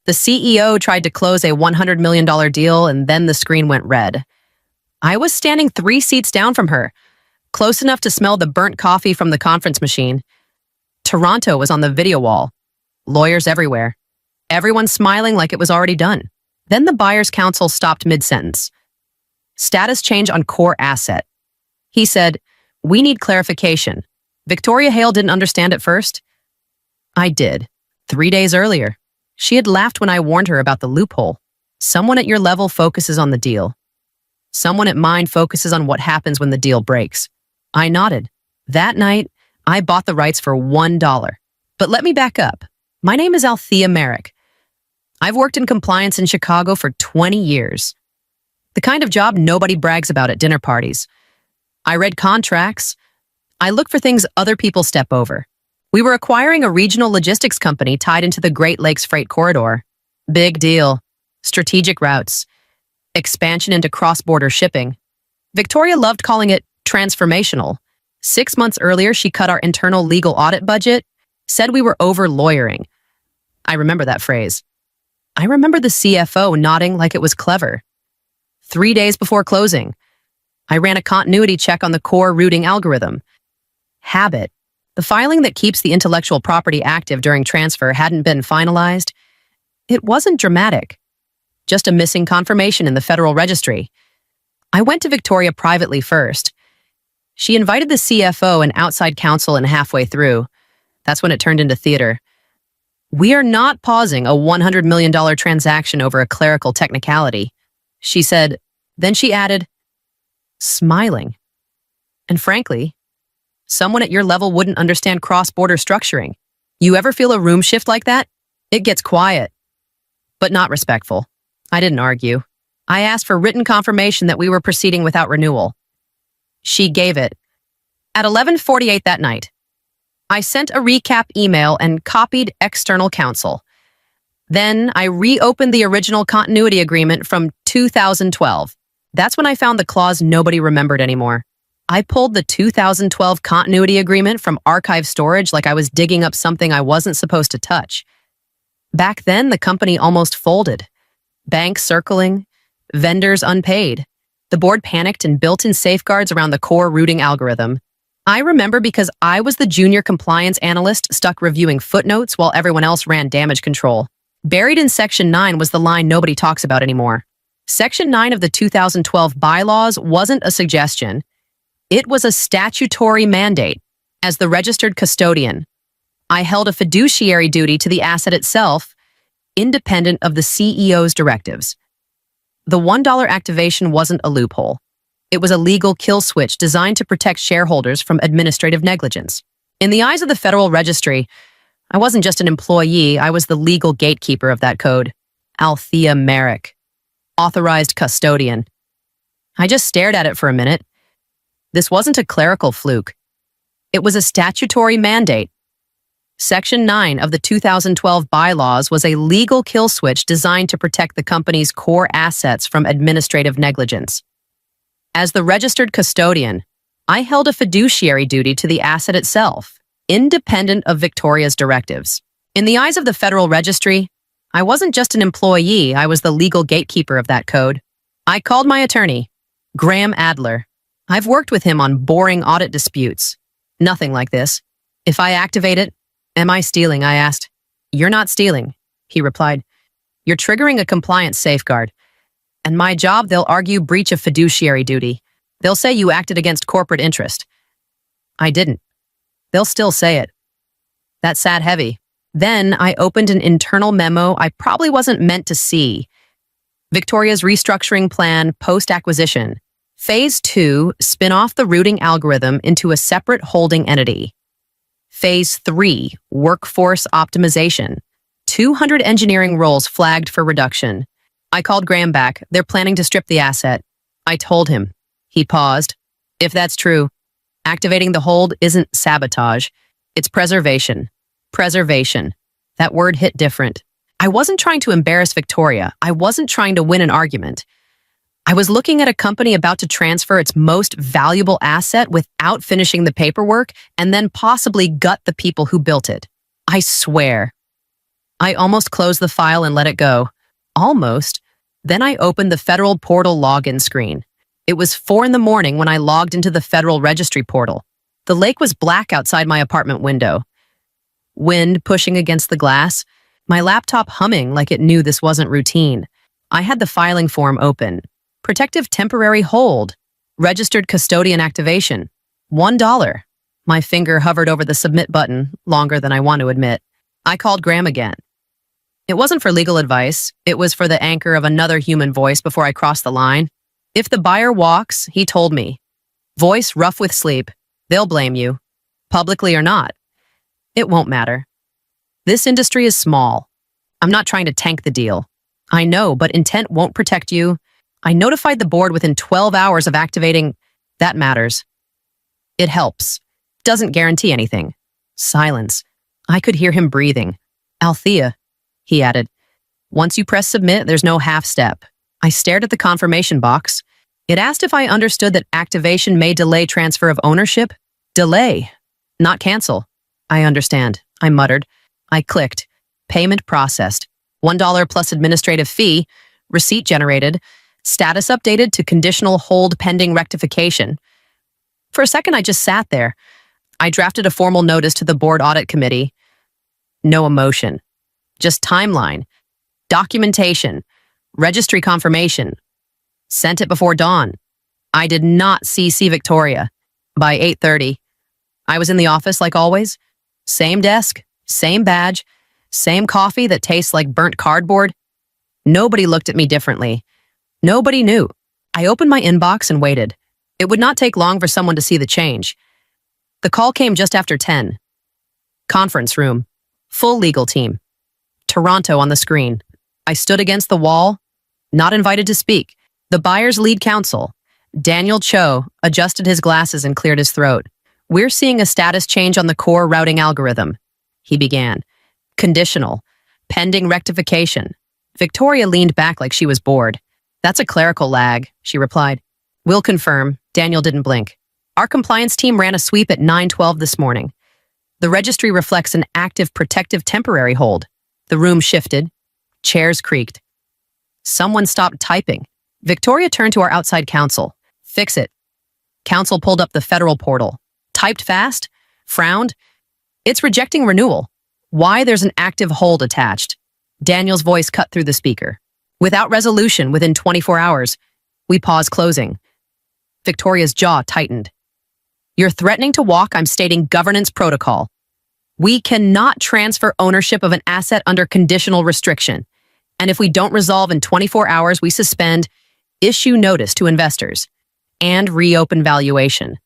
The CEO tried to close a $100 million deal and then the screen went red. I was standing 3 seats down from her, close enough to smell the burnt coffee from the conference machine. Toronto was on the video wall. Lawyers everywhere. Everyone smiling like it was already done. Then the buyer's counsel stopped mid-sentence. Status change on core asset. He said, "We need clarification." Victoria Hale didn't understand at first. I did. 3 days earlier. She had laughed when I warned her about the loophole. Someone at your level focuses on the deal. Someone at mine focuses on what happens when the deal breaks. I nodded. That night, I bought the rights for $1. But let me back up. My name is Althea Merrick. I've worked in compliance in Chicago for 20 years. The kind of job nobody brags about at dinner parties. I read contracts. I look for things other people step over. We were acquiring a regional logistics company tied into the Great Lakes Freight Corridor. Big deal. Strategic routes. Expansion into cross-border shipping. Victoria loved calling it transformational. 6 months earlier, she cut our internal legal audit budget, said we were over-lawyering. I remember that phrase. I remember the CFO nodding like it was clever. 3 days before closing, I ran a continuity check on the core routing algorithm. Habit. The filing that keeps the intellectual property active during transfer hadn't been finalized. It wasn't dramatic. Just a missing confirmation in the Federal Registry. I went to Victoria privately first. She invited the CFO and outside counsel in halfway through. That's when it turned into theater. "We are not pausing a $100 million transaction over a clerical technicality," she said. Then she added, smiling. "And frankly, someone at your level wouldn't understand cross-border structuring. You ever feel a room shift like that? It gets quiet." But not respectful. I didn't argue. I asked for written confirmation that we were proceeding without renewal. She gave it. At 11:48 that night, I sent a recap email and copied external counsel. Then I reopened the original continuity agreement from 2012. That's when I found the clause nobody remembered anymore. I pulled the 2012 continuity agreement from archive storage like I was digging up something I wasn't supposed to touch. Back then, the company almost folded. Banks circling, vendors unpaid. The board panicked and built in safeguards around the core routing algorithm. I remember because I was the junior compliance analyst stuck reviewing footnotes while everyone else ran damage control. Buried in Section 9 was the line nobody talks about anymore. Section 9 of the 2012 bylaws wasn't a suggestion. It was a statutory mandate. As the registered custodian, I held a fiduciary duty to the asset itself, independent of the CEO's directives. The $1 activation wasn't a loophole. It was a legal kill switch designed to protect shareholders from administrative negligence. In the eyes of the Federal Registry, I wasn't just an employee, I was the legal gatekeeper of that code. Althea Merrick. Authorized custodian. I just stared at it for a minute. This wasn't a clerical fluke. It was a statutory mandate. Section 9 of the 2012 bylaws was a legal kill switch designed to protect the company's core assets from administrative negligence. As the registered custodian, I held a fiduciary duty to the asset itself, independent of Victoria's directives. In the eyes of the Federal Registry, I wasn't just an employee, I was the legal gatekeeper of that code. I called my attorney, Graham Adler. I've worked with him on boring audit disputes. Nothing like this. If I activate it, am I stealing? I asked. You're not stealing, he replied. You're triggering a compliance safeguard. And my job, they'll argue breach of fiduciary duty. They'll say you acted against corporate interest. I didn't. They'll still say it. That sat heavy. Then I opened an internal memo I probably wasn't meant to see. Victoria's restructuring plan post-acquisition. Phase 2, spin off the routing algorithm into a separate holding entity. Phase 3, workforce optimization. 200 engineering roles flagged for reduction. I called Graham back. They're planning to strip the asset. I told him. He paused. If that's true, activating the hold isn't sabotage. It's preservation. Preservation. That word hit different. I wasn't trying to embarrass Victoria. I wasn't trying to win an argument. I was looking at a company about to transfer its most valuable asset without finishing the paperwork and then possibly gut the people who built it. I swear. I almost closed the file and let it go. Almost. Then I opened the federal portal login screen. It was 4 in the morning when I logged into the federal registry portal. The lake was black outside my apartment window. Wind pushing against the glass, my laptop humming like it knew this wasn't routine. I had the filing form open. Protective temporary hold. Registered custodian activation. $1. My finger hovered over the submit button longer than I want to admit. I called Graham again. It wasn't for legal advice. It was for the anchor of another human voice before I crossed the line. If the buyer walks, he told me. Voice rough with sleep. They'll blame you. Publicly or not. It won't matter. This industry is small. I'm not trying to tank the deal. I know, but intent won't protect you. I notified the board within 12 hours of activating. That matters. It helps. Doesn't guarantee anything. Silence. I could hear him breathing. Althea, he added. Once you press submit, there's no half step. I stared at the confirmation box. It asked if I understood that activation may delay transfer of ownership. Delay, not cancel. I understand, I muttered. I clicked. Payment processed. $1 plus administrative fee. Receipt generated. Status updated to conditional hold pending rectification. For a second, I just sat there. I drafted a formal notice to the board audit committee. No emotion. Just timeline. Documentation. Registry confirmation. Sent it before dawn. I did not see Victoria. By 8:30, I was in the office like always. Same desk, same badge, same coffee that tastes like burnt cardboard. Nobody looked at me differently. Nobody knew. I opened my inbox and waited. It would not take long for someone to see the change. The call came just after 10. Conference room. Full legal team. Toronto on the screen. I stood against the wall, not invited to speak. The buyer's lead counsel, Daniel Cho, adjusted his glasses and cleared his throat. We're seeing a status change on the core routing algorithm, he began. Conditional. Pending rectification. Victoria leaned back like she was bored. That's a clerical lag, she replied. We'll confirm. Daniel didn't blink. Our compliance team ran a sweep at 9:12 this morning. The registry reflects an active protective temporary hold. The room shifted. Chairs creaked. Someone stopped typing. Victoria turned to our outside counsel. Fix it. Counsel pulled up the federal portal. Typed fast. Frowned. It's rejecting renewal. Why there's an active hold attached. Daniel's voice cut through the speaker. Without resolution within 24 hours. We paused closing. Victoria's jaw tightened. You're threatening to walk, I'm stating governance protocol. We cannot transfer ownership of an asset under conditional restriction. And if we don't resolve in 24 hours, we suspend, issue notice to investors, and reopen valuation.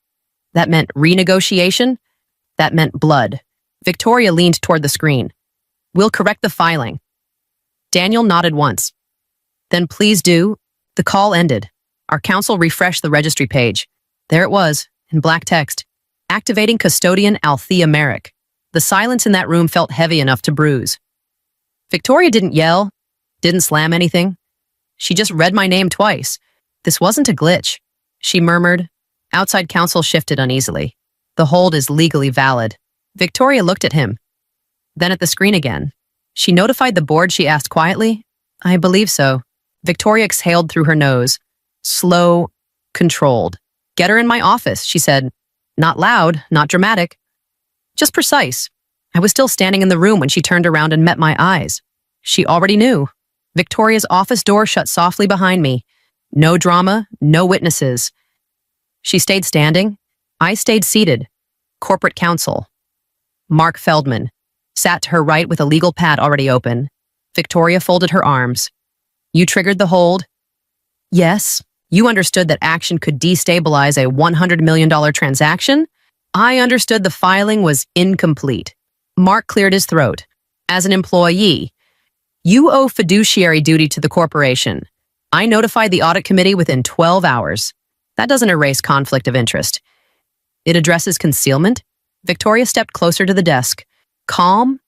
That meant renegotiation. That meant blood. Victoria leaned toward the screen. We'll correct the filing. Daniel nodded once. Then please do. The call ended. Our counsel refreshed the registry page. There it was, in black text. Activating custodian Althea Merrick. The silence in that room felt heavy enough to bruise. Victoria didn't yell, didn't slam anything. She just read my name twice. This wasn't a glitch. She murmured. Outside counsel shifted uneasily. The hold is legally valid. Victoria looked at him. Then at the screen again. She notified the board, she asked quietly. I believe so. Victoria exhaled through her nose. Slow, controlled. Get her in my office, she said. Not loud, not dramatic. Just precise. I was still standing in the room when she turned around and met my eyes. She already knew. Victoria's office door shut softly behind me. No drama, no witnesses. She stayed standing. I stayed seated. Corporate counsel. Mark Feldman sat to her right with a legal pad already open. Victoria folded her arms. You triggered the hold? Yes. You understood that action could destabilize a $100 million transaction? I understood the filing was incomplete. Mark cleared his throat. As an employee, you owe fiduciary duty to the corporation. I notified the audit committee within 12 hours. That doesn't erase conflict of interest. It addresses concealment. Victoria stepped closer to the desk. Calm,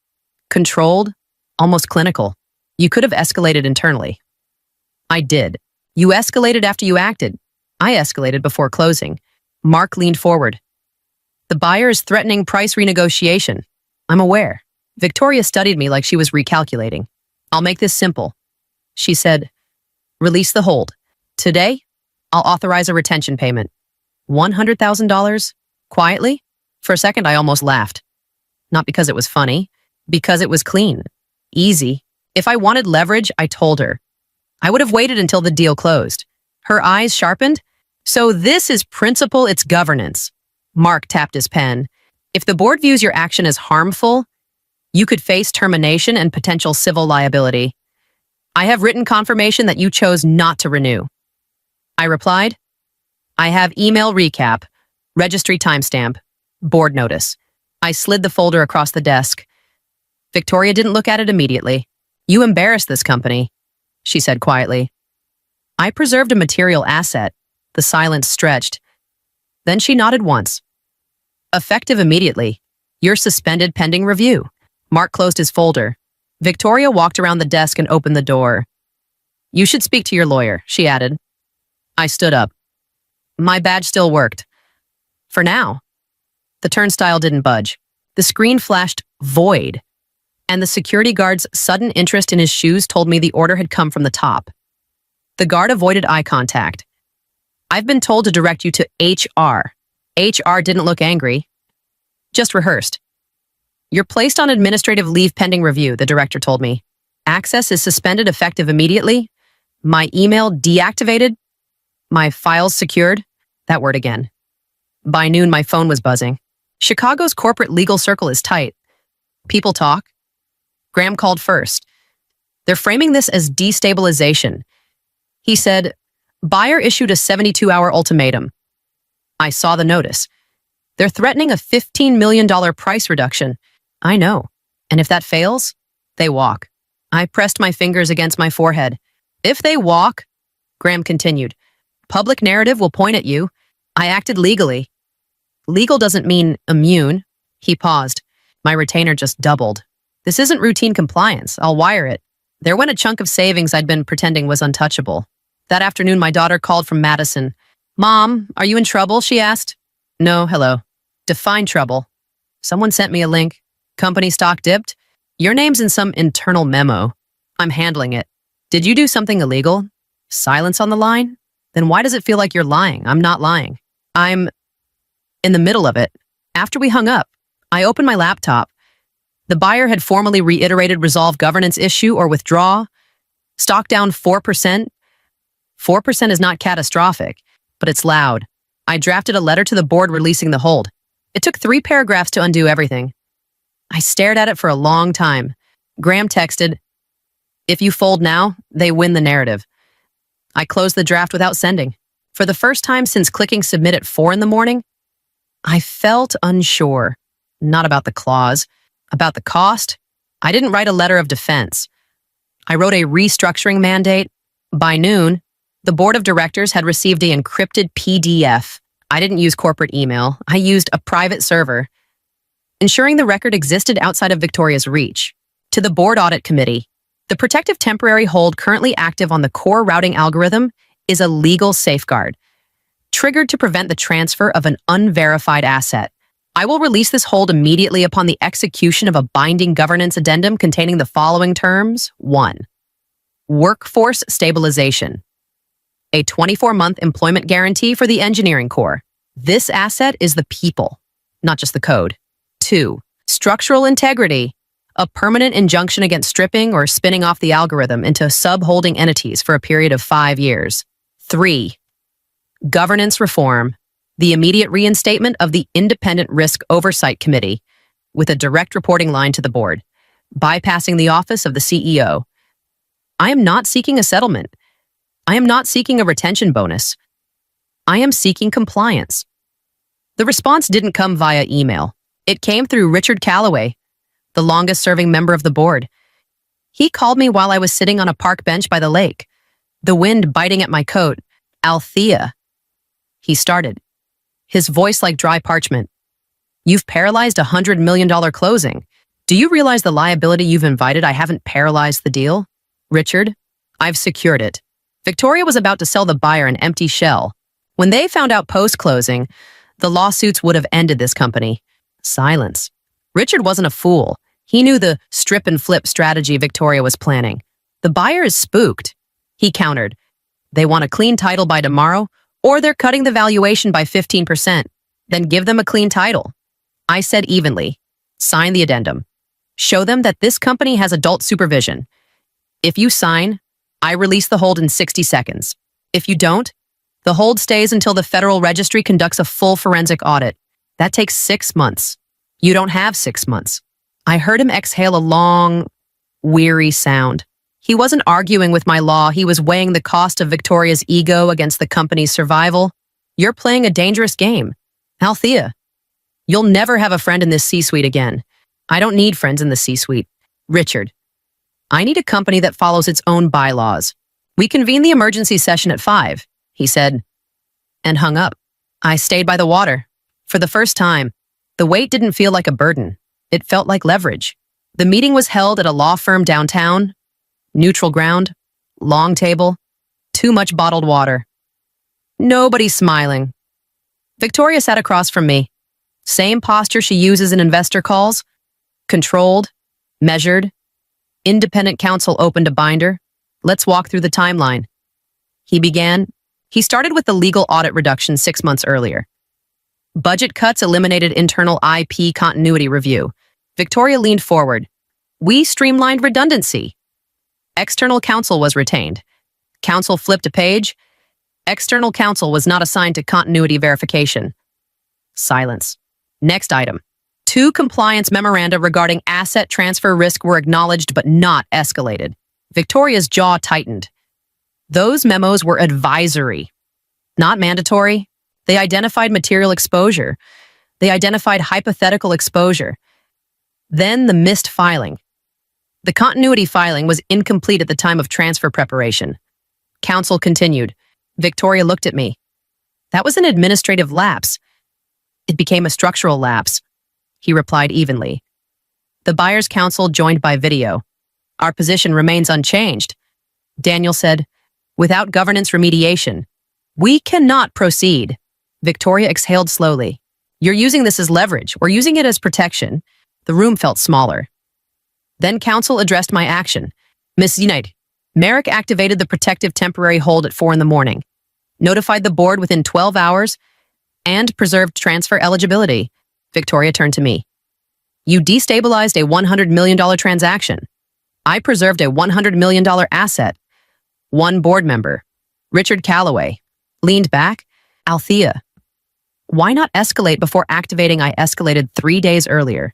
controlled, almost clinical. You could have escalated internally. I did. You escalated after you acted. I escalated before closing. Mark leaned forward. The buyer is threatening price renegotiation. I'm aware. Victoria studied me like she was recalculating. I'll make this simple. She said, release the hold. Today, I'll authorize a retention payment. $100,000? Quietly? For a second, I almost laughed. Not because it was funny, because it was clean. Easy. If I wanted leverage, I told her. I would have waited until the deal closed. Her eyes sharpened. So this is principle, it's governance. Mark tapped his pen. If the board views your action as harmful, you could face termination and potential civil liability. I have written confirmation that you chose not to renew. I replied, I have email recap, registry timestamp, board notice. I slid the folder across the desk. Victoria didn't look at it immediately. You embarrassed this company, she said quietly. I preserved a material asset. The silence stretched. Then she nodded once. Effective immediately. You're suspended pending review. Mark closed his folder. Victoria walked around the desk and opened the door. You should speak to your lawyer, she added. I stood up. My badge still worked. For now. The turnstile didn't budge. The screen flashed void, and the security guard's sudden interest in his shoes told me the order had come from the top. The guard avoided eye contact. I've been told to direct you to HR. HR didn't look angry. Just rehearsed. You're placed on administrative leave pending review, the director told me. Access is suspended effective immediately. My email deactivated. My files secured. That word again. By noon, my phone was buzzing. Chicago's corporate legal circle is tight. People talk. Graham called first. They're framing this as destabilization. He said, buyer issued a 72-hour ultimatum. I saw the notice. They're threatening a $15 million price reduction. I know. And if that fails, they walk. I pressed my fingers against my forehead. If they walk, Graham continued, public narrative will point at you. I acted legally. Legal doesn't mean immune. He paused. My retainer just doubled. This isn't routine compliance. I'll wire it. There went a chunk of savings I'd been pretending was untouchable. That afternoon, my daughter called from Madison. Mom, are you in trouble? She asked. No, hello. Define trouble. Someone sent me a link. Company stock dipped. Your name's in some internal memo. I'm handling it. Did you do something illegal? Silence on the line? Then why does it feel like you're lying? I'm not lying. I'm in the middle of it. After we hung up, I opened my laptop. The buyer had formally reiterated resolve governance issue or withdraw. Stock down 4%. 4% is not catastrophic, but it's loud. I drafted a letter to the board releasing the hold. It took 3 paragraphs to undo everything. I stared at it for a long time. Graham texted, if you fold now, they win the narrative. I closed the draft without sending. For the first time since clicking submit at 4 in the morning, I felt unsure. Not about the clause, about the cost. I didn't write a letter of defense. I wrote a restructuring mandate. By noon, the board of directors had received an encrypted PDF. I didn't use corporate email. I used a private server, ensuring the record existed outside of Victoria's reach. To the board audit committee, the protective temporary hold currently active on the core routing algorithm is a legal safeguard, triggered to prevent the transfer of an unverified asset. I will release this hold immediately upon the execution of a binding governance addendum containing the following terms. 1. Workforce stabilization. A 24-month employment guarantee for the engineering corps. This asset is the people, not just the code. 2. Structural integrity. A permanent injunction against stripping or spinning off the algorithm into sub-holding entities for a period of 5 years. 3. Governance reform. The immediate reinstatement of the Independent Risk Oversight Committee with a direct reporting line to the board, bypassing the office of the CEO. I am not seeking a settlement. I am not seeking a retention bonus. I am seeking compliance. The response didn't come via email. It came through Richard Calloway, the longest-serving member of the board. He called me while I was sitting on a park bench by the lake, the wind biting at my coat. Althea. He started, his voice like dry parchment. You've paralyzed a $100 million closing. Do you realize the liability you've invited? I haven't paralyzed the deal. Richard, I've secured it. Victoria was about to sell the buyer an empty shell. When they found out post-closing, the lawsuits would have ended this company. Silence. Richard wasn't a fool. He knew the strip and flip strategy Victoria was planning. The buyer is spooked. He countered. They want a clean title by tomorrow, or they're cutting the valuation by 15%. Then give them a clean title. I said evenly. Sign the addendum. Show them that this company has adult supervision. If you sign, I release the hold in 60 seconds. If you don't, the hold stays until the Federal Registry conducts a full forensic audit. That takes 6 months. You don't have 6 months. I heard him exhale a long, weary sound. He wasn't arguing with my law. He was weighing the cost of Victoria's ego against the company's survival. You're playing a dangerous game. Althea, you'll never have a friend in this C-suite again. I don't need friends in the C-suite. Richard, I need a company that follows its own bylaws. We convene the emergency session at 5, he said, and hung up. I stayed by the water. For the first time, the weight didn't feel like a burden. It felt like leverage. The meeting was held at a law firm downtown. Neutral ground, long table, too much bottled water. Nobody smiling. Victoria sat across from me. Same posture she uses in investor calls. Controlled, measured. Independent counsel opened a binder. Let's walk through the timeline. He began. He started with the legal audit reduction 6 months earlier. Budget cuts eliminated internal IP continuity review. Victoria leaned forward. We streamlined redundancy. External counsel was retained. Counsel flipped a page. External counsel was not assigned to continuity verification. Silence. Next item. 2 compliance memoranda regarding asset transfer risk were acknowledged but not escalated. Victoria's jaw tightened. Those memos were advisory, not mandatory. They identified material exposure. They identified hypothetical exposure. Then the missed filing. The continuity filing was incomplete at the time of transfer preparation. Counsel continued. Victoria looked at me. That was an administrative lapse. It became a structural lapse. He replied evenly. The buyer's counsel joined by video. Our position remains unchanged. Daniel said, without governance remediation, we cannot proceed. Victoria exhaled slowly. You're using this as leverage. We're using it as protection. The room felt smaller. Then counsel addressed my action. Miss United, Merrick activated the protective temporary hold at 4 a.m, notified the board within 12 hours, and preserved transfer eligibility. Victoria turned to me. You destabilized a $100 million transaction. I preserved a $100 million asset. One board member, Richard Calloway, leaned back. Althea, why not escalate before activating? I escalated 3 days earlier.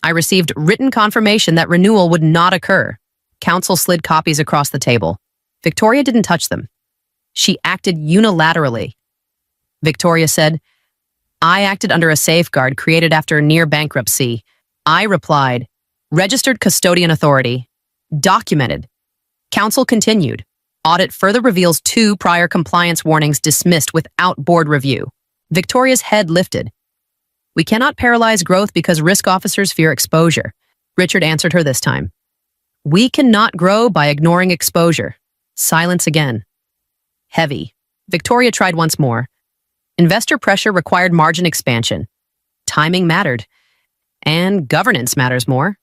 I received written confirmation that renewal would not occur. Counsel slid copies across the table. Victoria didn't touch them. She acted unilaterally. Victoria said, I acted under a safeguard created after near bankruptcy. I replied, registered custodian authority. Documented. Counsel continued. Audit further reveals 2 prior compliance warnings dismissed without board review. Victoria's head lifted. We cannot paralyze growth because risk officers fear exposure. Richard answered her this time. We cannot grow by ignoring exposure. Silence again. Heavy. Victoria tried once more. Investor pressure required margin expansion. Timing mattered. And governance matters more,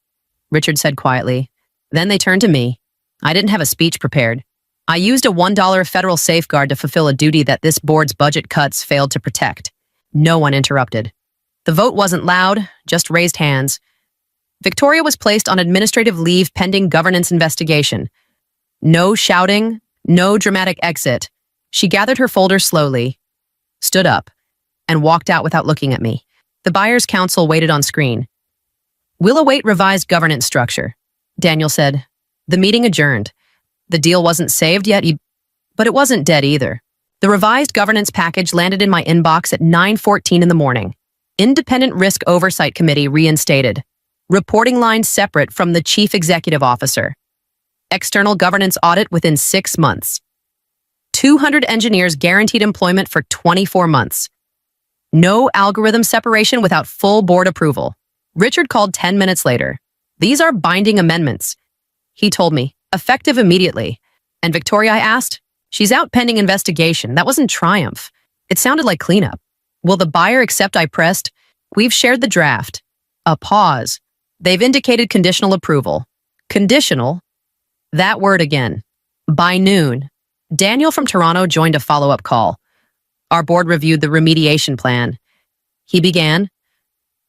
Richard said quietly. Then they turned to me. I didn't have a speech prepared. I used a $1 federal safeguard to fulfill a duty that this board's budget cuts failed to protect. No one interrupted. The vote wasn't loud, just raised hands. Victoria was placed on administrative leave pending governance investigation. No shouting, no dramatic exit. She gathered her folder slowly, stood up, and walked out without looking at me. The buyer's counsel waited on screen. We'll await revised governance structure, Daniel said. The meeting adjourned. The deal wasn't saved yet, but it wasn't dead either. The revised governance package landed in my inbox at 9:14 in the morning. Independent Risk Oversight Committee reinstated. Reporting line separate from the Chief Executive Officer. External governance audit within 6 months. 200 engineers guaranteed employment for 24 months. No algorithm separation without full board approval. Richard called 10 minutes later. These are binding amendments. He told me, effective immediately. And Victoria, I asked, she's out pending investigation. That wasn't triumph. It sounded like cleanup. Will the buyer accept? I pressed. We've shared the draft. A pause. They've indicated conditional approval. Conditional? That word again. By noon, Daniel from Toronto joined a follow-up call. Our board reviewed the remediation plan. He began.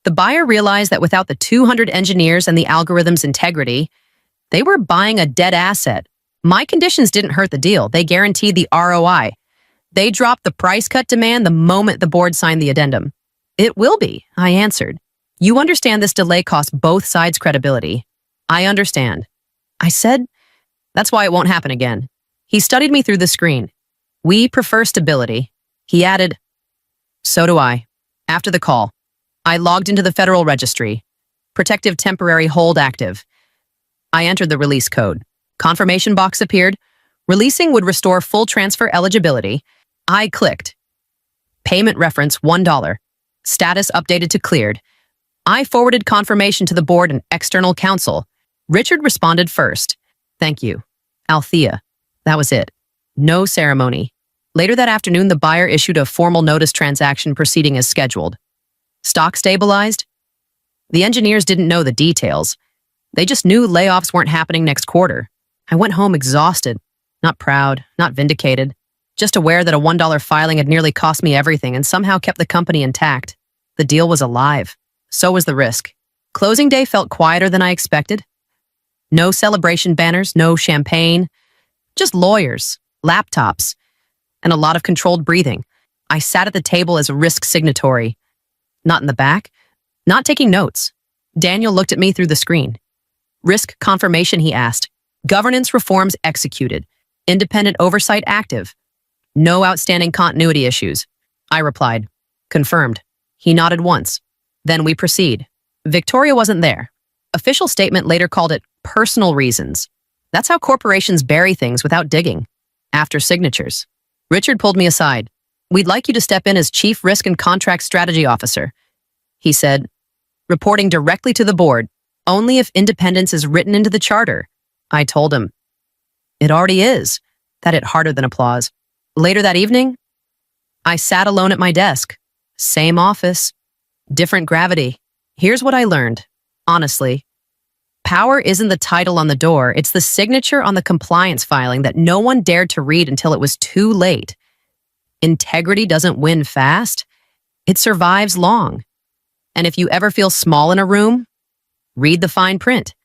The buyer realized that without the 200 engineers and the algorithm's integrity, they were buying a dead asset. My conditions didn't hurt the deal. They guaranteed the ROI. They dropped the price cut demand the moment the board signed the addendum. It will be, I answered. You understand this delay costs both sides credibility. I understand. I said, that's why it won't happen again. He studied me through the screen. We prefer stability. He added, so do I. After the call, I logged into the Federal Registry. Protective temporary hold active. I entered the release code. Confirmation box appeared. Releasing would restore full transfer eligibility. I clicked. Payment reference $1. Status updated to cleared. I forwarded confirmation to the board and external counsel. Richard responded first. Thank you. Althea. That was it. No ceremony. Later that afternoon, the buyer issued a formal notice transaction proceeding as scheduled. Stock stabilized? The engineers didn't know the details. They just knew layoffs weren't happening next quarter. I went home exhausted, not proud, not vindicated, just aware that a $1 filing had nearly cost me everything and somehow kept the company intact. The deal was alive. So was the risk. Closing day felt quieter than I expected. No celebration banners, no champagne, just lawyers, laptops, and a lot of controlled breathing. I sat at the table as a risk signatory. Not in the back, not taking notes. Daniel looked at me through the screen. Risk confirmation, he asked. Governance reforms executed. Independent oversight active. No outstanding continuity issues. I replied. Confirmed. He nodded once. Then we proceed. Victoria wasn't there. Official statement later called it personal reasons. That's how corporations bury things without digging. After signatures. Richard pulled me aside. We'd like you to step in as Chief Risk and Contract Strategy Officer. He said, reporting directly to the board, only if independence is written into the charter. I told him. It already is. That hit harder than applause. Later that evening, I sat alone at my desk. Same office. Different gravity. Here's what I learned. Honestly. Power isn't the title on the door, it's the signature on the compliance filing that no one dared to read until it was too late. Integrity doesn't win fast, it survives long. And if you ever feel small in a room, read the fine print.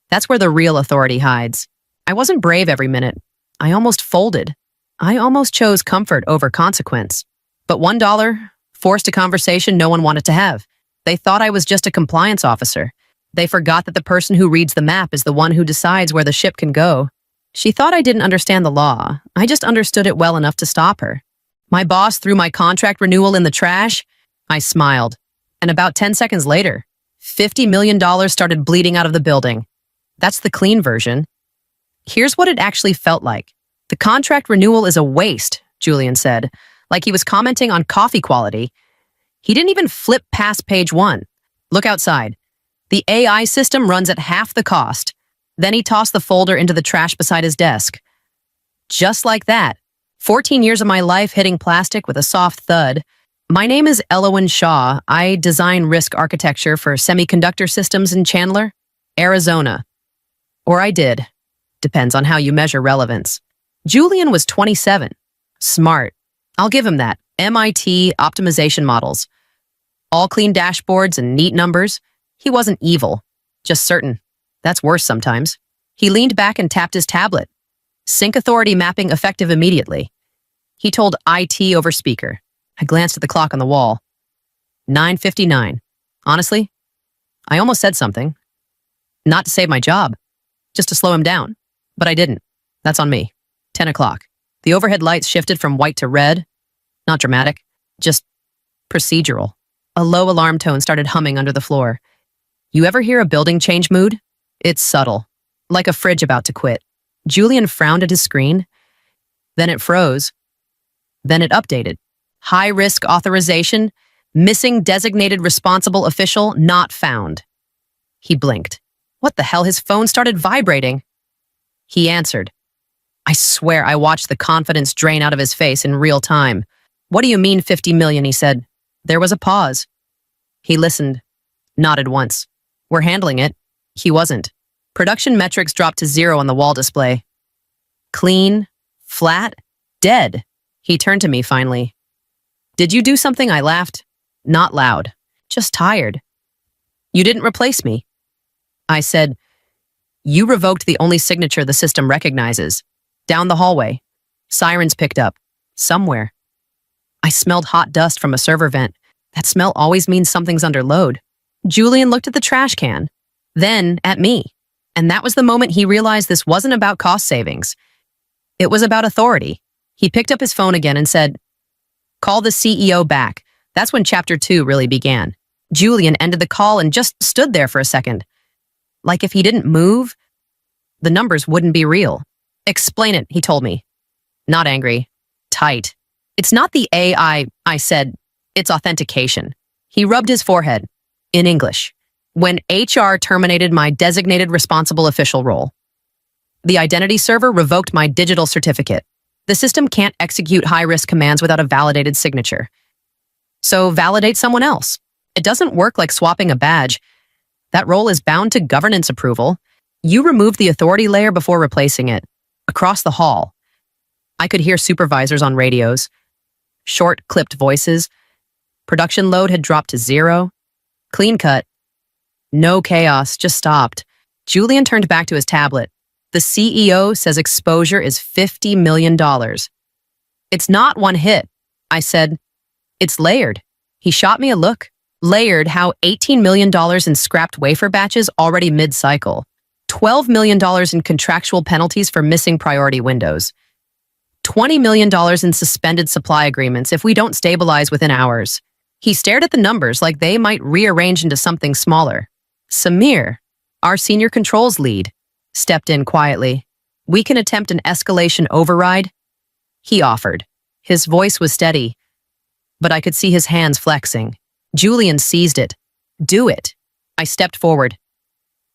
That's where the real authority hides. I wasn't brave every minute. I almost folded. I almost chose comfort over consequence. But $1 forced a conversation no one wanted to have. They thought I was just a compliance officer. They forgot that the person who reads the map is the one who decides where the ship can go. She thought I didn't understand the law. I just understood it well enough to stop her. My boss threw my contract renewal in the trash. I smiled. And about 10 seconds later, $50 million started bleeding out of the building. That's the clean version. Here's what it actually felt like. The contract renewal is a waste, Julian said, like he was commenting on coffee quality. He didn't even flip past page 1. Look outside. The AI system runs at half the cost. Then he tossed the folder into the trash beside his desk. Just like that. 14 years of my life hitting plastic with a soft thud. My name is Elowen Shaw. I design risk architecture for semiconductor systems in Chandler, Arizona. Or I did. Depends on how you measure relevance. Julian was 27. Smart. I'll give him that. MIT optimization models. All clean dashboards and neat numbers. He wasn't evil, just certain. That's worse sometimes. He leaned back and tapped his tablet. Sync authority mapping effective immediately. He told IT over speaker. I glanced at the clock on the wall. 9:59. Honestly, I almost said something. Not to save my job, just to slow him down. But I didn't. That's on me. 10 o'clock. The overhead lights shifted from white to red. Not dramatic, just procedural. A low alarm tone started humming under the floor. You ever hear a building change mood? It's subtle, like a fridge about to quit. Julian frowned at his screen. Then it froze. Then it updated. High-risk authorization, missing designated responsible official, not found. He blinked. What the hell? His phone started vibrating. He answered. I swear I watched the confidence drain out of his face in real time. What do you mean 50 million, he said. There was a pause. He listened, nodded once. We're handling it. He wasn't. Production metrics dropped to 0 on the wall display. Clean, flat, dead. He turned to me finally. Did you do something? I laughed. Not loud, just tired. You didn't replace me. I said, you revoked the only signature the system recognizes. Down the hallway. Sirens picked up. Somewhere. I smelled hot dust from a server vent. That smell always means something's under load. Julian looked at the trash can, then at me. And that was the moment he realized this wasn't about cost savings. It was about authority. He picked up his phone again and said, call the CEO back. That's when chapter 2 really began. Julian ended the call and just stood there for a second. Like if he didn't move, the numbers wouldn't be real. Explain it, he told me. Not angry. Tight. It's not the AI, I said. It's authentication. He rubbed his forehead. In English. When HR terminated my designated responsible official role. The identity server revoked my digital certificate. The system can't execute high-risk commands without a validated signature. So validate someone else. It doesn't work like swapping a badge. That role is bound to governance approval. You removed the authority layer before replacing it. Across the hall. I could hear supervisors on radios. Short, clipped voices. Production load had dropped to 0. Clean cut. No chaos, just stopped. Julian turned back to his tablet. The CEO says exposure is $50 million. It's not one hit. I said, it's layered. He shot me a look. Layered how $18 million in scrapped wafer batches already mid-cycle. $12 million in contractual penalties for missing priority windows. $20 million in suspended supply agreements if we don't stabilize within hours. He stared at the numbers like they might rearrange into something smaller. Samir, our senior controls lead, stepped in quietly. We can attempt an escalation override? He offered. His voice was steady, but I could see his hands flexing. Julian seized it. Do it. I stepped forward.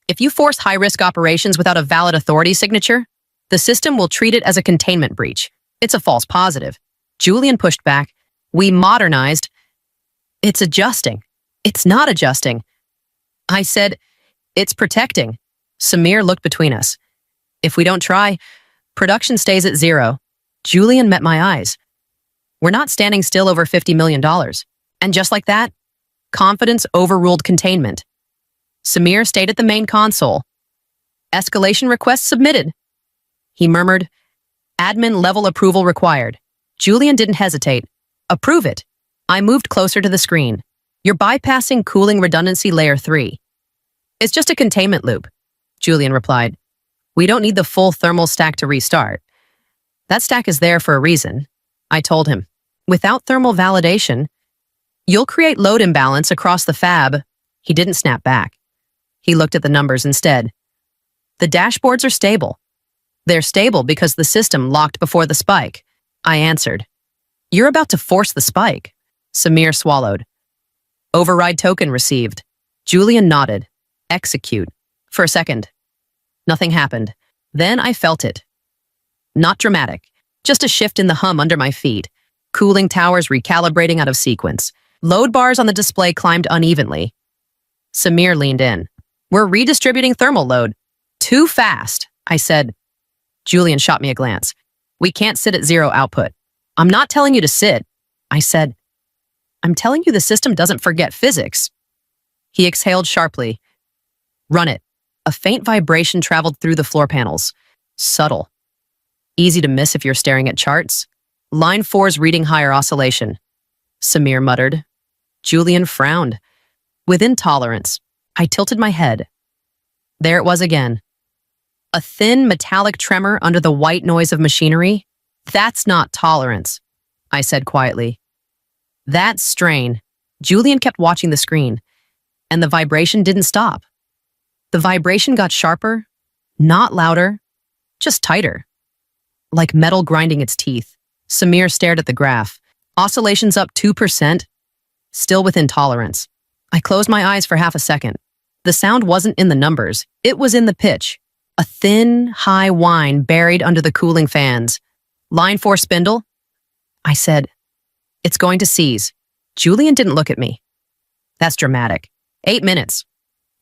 If you force high-risk operations without a valid authority signature, the system will treat it as a containment breach. It's a false positive. Julian pushed back. We modernized. It's adjusting. It's not adjusting. I said, it's protecting. Samir looked between us. If we don't try, production stays at 0. Julian met my eyes. We're not standing still over $50 million. And just like that, confidence overruled containment. Samir stayed at the main console. Escalation request submitted. He murmured, admin level approval required. Julian didn't hesitate. Approve it. I moved closer to the screen. You're bypassing cooling redundancy layer 3. It's just a containment loop, Julian replied. We don't need the full thermal stack to restart. That stack is there for a reason, I told him. Without thermal validation, you'll create load imbalance across the fab. He didn't snap back. He looked at the numbers instead. The dashboards are stable. They're stable because the system locked before the spike. I answered. You're about to force the spike. Samir swallowed. Override token received. Julian nodded. Execute. For a second. Nothing happened. Then I felt it. Not dramatic. Just a shift in the hum under my feet. Cooling towers recalibrating out of sequence. Load bars on the display climbed unevenly. Samir leaned in. We're redistributing thermal load. Too fast, I said. Julian shot me a glance. We can't sit at 0 output. I'm not telling you to sit, I said. I'm telling you the system doesn't forget physics. He exhaled sharply. Run it. A faint vibration traveled through the floor panels. Subtle. Easy to miss if you're staring at charts. Line 4's reading higher oscillation. Samir muttered. Julian frowned. Within tolerance, I tilted my head. There it was again. A thin metallic tremor under the white noise of machinery. That's not tolerance, I said quietly. That's strain. Julian kept watching the screen, and the vibration didn't stop. The vibration got sharper, not louder, just tighter. Like metal grinding its teeth. Samir stared at the graph. Oscillations up 2%, still within tolerance. I closed my eyes for half a second. The sound wasn't in the numbers, it was in the pitch. A thin, high whine buried under the cooling fans. Line 4 spindle? I said, it's going to seize. Julian didn't look at me. That's dramatic. 8 minutes.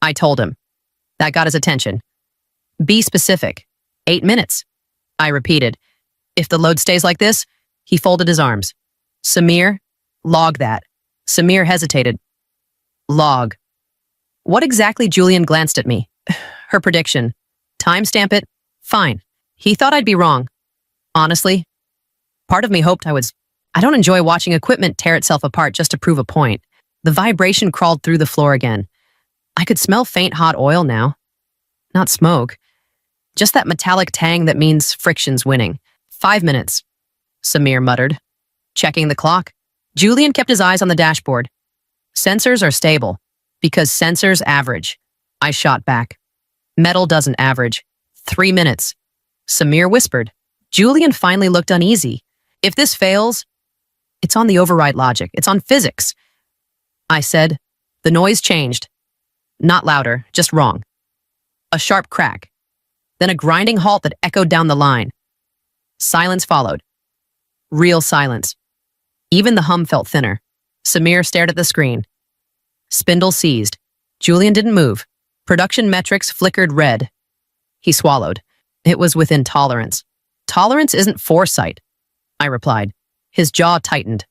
I told him. That got his attention. Be specific. 8 minutes. I repeated. If the load stays like this, he folded his arms. Samir, log that. Samir hesitated. Log. What exactly? Julian glanced at me. Her prediction. Timestamp it. Fine. He thought I'd be wrong. Honestly, part of me hoped I was. I don't enjoy watching equipment tear itself apart just to prove a point. The vibration crawled through the floor again. I could smell faint hot oil now. Not smoke. Just that metallic tang that means friction's winning. 5 minutes, Samir muttered. Checking the clock. Julian kept his eyes on the dashboard. Sensors are stable, because sensors average. I shot back. Metal doesn't average. 3 minutes. Samir whispered. Julian finally looked uneasy. If this fails, it's on the override logic. It's on physics. I said. The noise changed. Not louder, just wrong. A sharp crack. Then a grinding halt that echoed down the line. Silence followed. Real silence. Even the hum felt thinner. Samir stared at the screen. Spindle seized. Julian didn't move. Production metrics flickered red. He swallowed. It was within tolerance. Tolerance isn't foresight, I replied. His jaw tightened.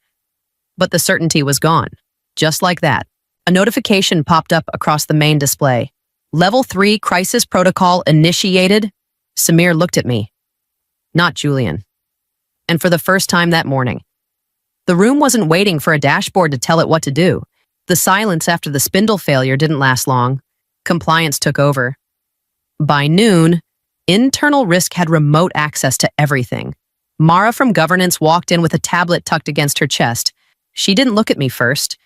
But the certainty was gone. Just like that. A notification popped up across the main display. Level 3 crisis protocol initiated. Samir looked at me. Not Julian. And for the first time that morning, the room wasn't waiting for a dashboard to tell it what to do. The silence after the spindle failure didn't last long. Compliance took over. By noon, internal risk had remote access to everything. Mara from governance walked in with a tablet tucked against her chest. She didn't look at me first.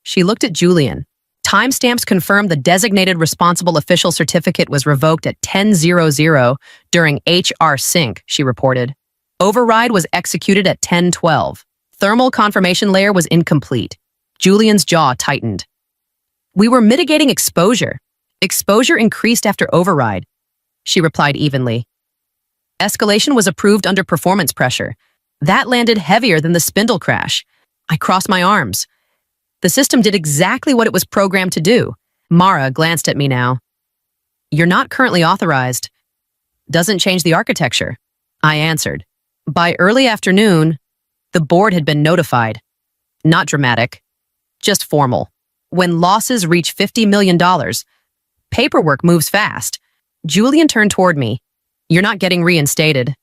She looked at Julian. Timestamps confirmed the designated responsible official certificate was revoked at 10:00 during HR sync, she reported. Override was executed at 10:12. Thermal confirmation layer was incomplete. Julian's jaw tightened. We were mitigating exposure. Exposure increased after override, she replied evenly. Escalation was approved under performance pressure. That landed heavier than the spindle crash. I crossed my arms. The system did exactly what it was programmed to do. Mara glanced at me now. You're not currently authorized. Doesn't change the architecture, I answered. By early afternoon, the board had been notified. Not dramatic, just formal. When losses reach $50 million, paperwork moves fast. Julian turned toward me. You're not getting reinstated.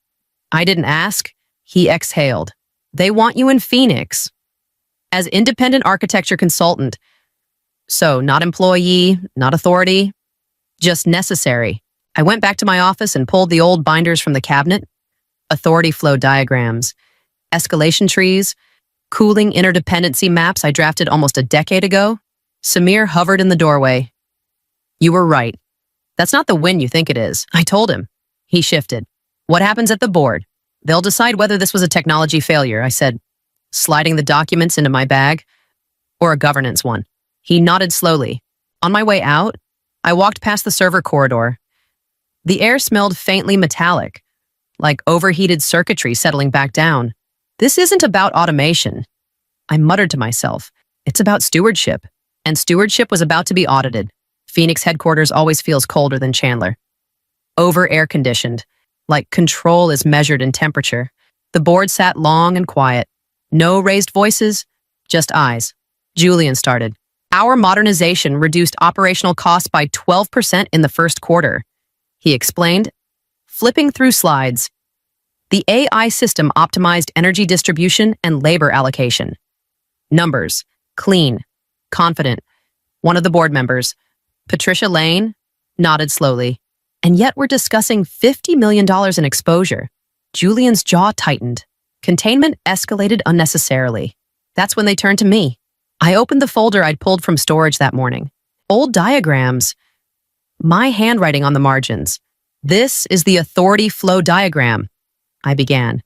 I didn't ask. He exhaled. They want you in Phoenix. As independent architecture consultant. So, not employee, not authority, just necessary. I went back to my office and pulled the old binders from the cabinet. Authority flow diagrams, escalation trees, cooling interdependency maps I drafted almost a decade ago. Samir hovered in the doorway. You were right. That's not the win you think it is, I told him. He shifted. What happens at the board? They'll decide whether this was a technology failure, I said, sliding the documents into my bag, or a governance one. He nodded slowly. On my way out, I walked past the server corridor. The air smelled faintly metallic, like overheated circuitry settling back down. This isn't about automation. I muttered to myself. It's about stewardship, and stewardship was about to be audited. Phoenix headquarters always feels colder than Chandler. Over air-conditioned, like control is measured in temperature. The board sat long and quiet. No raised voices, just eyes. Julian started. Our modernization reduced operational costs by 12% in the first quarter, he explained, flipping through slides. The AI system optimized energy distribution and labor allocation. Numbers, clean, confident. One of the board members, Patricia Lane, nodded slowly. And yet we're discussing $50 million in exposure. Julian's jaw tightened. Containment escalated unnecessarily. That's when they turned to me. I opened the folder I'd pulled from storage that morning. Old diagrams. My handwriting on the margins. This is the authority flow diagram, I began.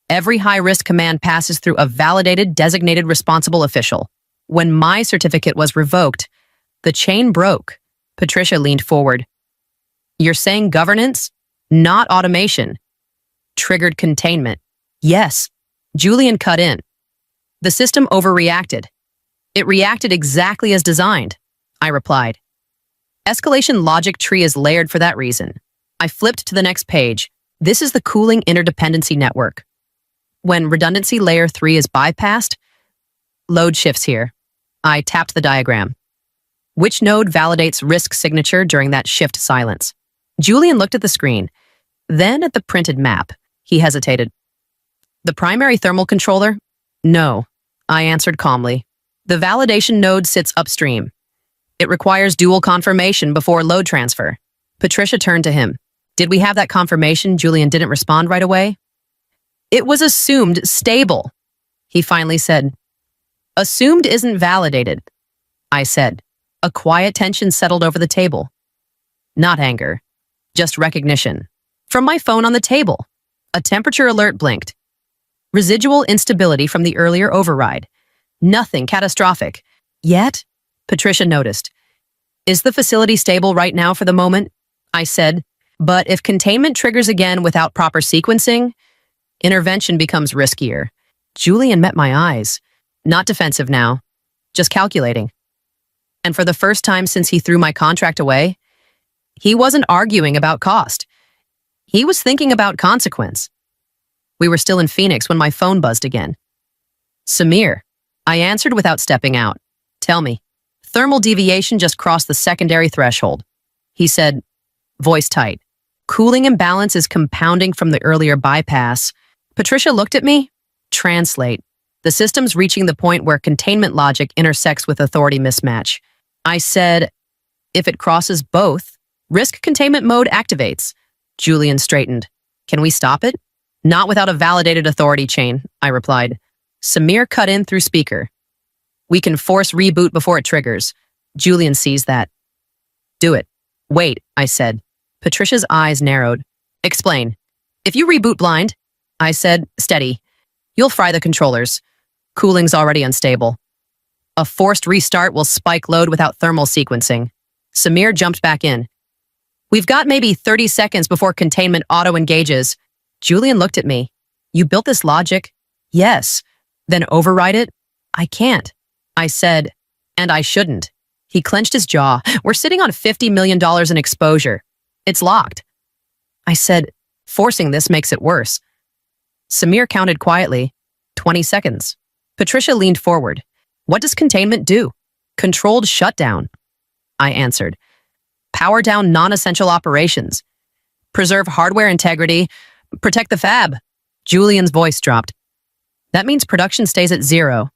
Every high-risk command passes through a validated, designated responsible official. When my certificate was revoked, the chain broke. Patricia leaned forward. You're saying governance, not automation, triggered containment. Yes, Julian cut in. The system overreacted. It reacted exactly as designed, I replied. Escalation logic tree is layered for that reason. I flipped to the next page. This is the cooling interdependency network. When redundancy layer 3 is bypassed, load shifts here. I tapped the diagram. Which node validates risk signature during that shift silence? Julian looked at the screen, then at the printed map. He hesitated. The primary thermal controller? No, I answered calmly. The validation node sits upstream. It requires dual confirmation before load transfer. Patricia turned to him. Did we have that confirmation? Julian didn't respond right away. It was assumed stable, he finally said. Assumed isn't validated, I said. A quiet tension settled over the table. Not anger, just recognition. From my phone on the table, a temperature alert blinked. Residual instability from the earlier override. Nothing catastrophic. Yet, Patricia noticed. Is the facility stable right now for the moment? I said, but if containment triggers again without proper sequencing, intervention becomes riskier. Julian met my eyes. Not defensive now, just calculating. And for the first time since he threw my contract away, he wasn't arguing about cost. He was thinking about consequence. We were still in Phoenix when my phone buzzed again. Samir, I answered without stepping out. Tell me. Thermal deviation just crossed the secondary threshold. He said, voice tight. Cooling imbalance is compounding from the earlier bypass. Patricia looked at me. Translate. The system's reaching the point where containment logic intersects with authority mismatch. I said, if it crosses both, risk containment mode activates. Julian straightened. Can we stop it? Not without a validated authority chain, I replied. Samir cut in through speaker. We can force reboot before it triggers. Julian sees that. Do it. Wait, I said. Patricia's eyes narrowed. Explain. If you reboot blind, I said, steady. You'll fry the controllers. Cooling's already unstable. A forced restart will spike load without thermal sequencing. Samir jumped back in. We've got maybe 30 seconds before containment auto-engages. Julian looked at me. You built this logic? Yes. Then override it? I can't. I said, and I shouldn't. He clenched his jaw. We're sitting on $50 million in exposure. It's locked. I said, forcing this makes it worse. Samir counted quietly. 20 seconds. Patricia leaned forward. What does containment do? Controlled shutdown. I answered. Power down non-essential operations. Preserve hardware integrity. Protect the fab. Julian's voice dropped. That means production stays at 0.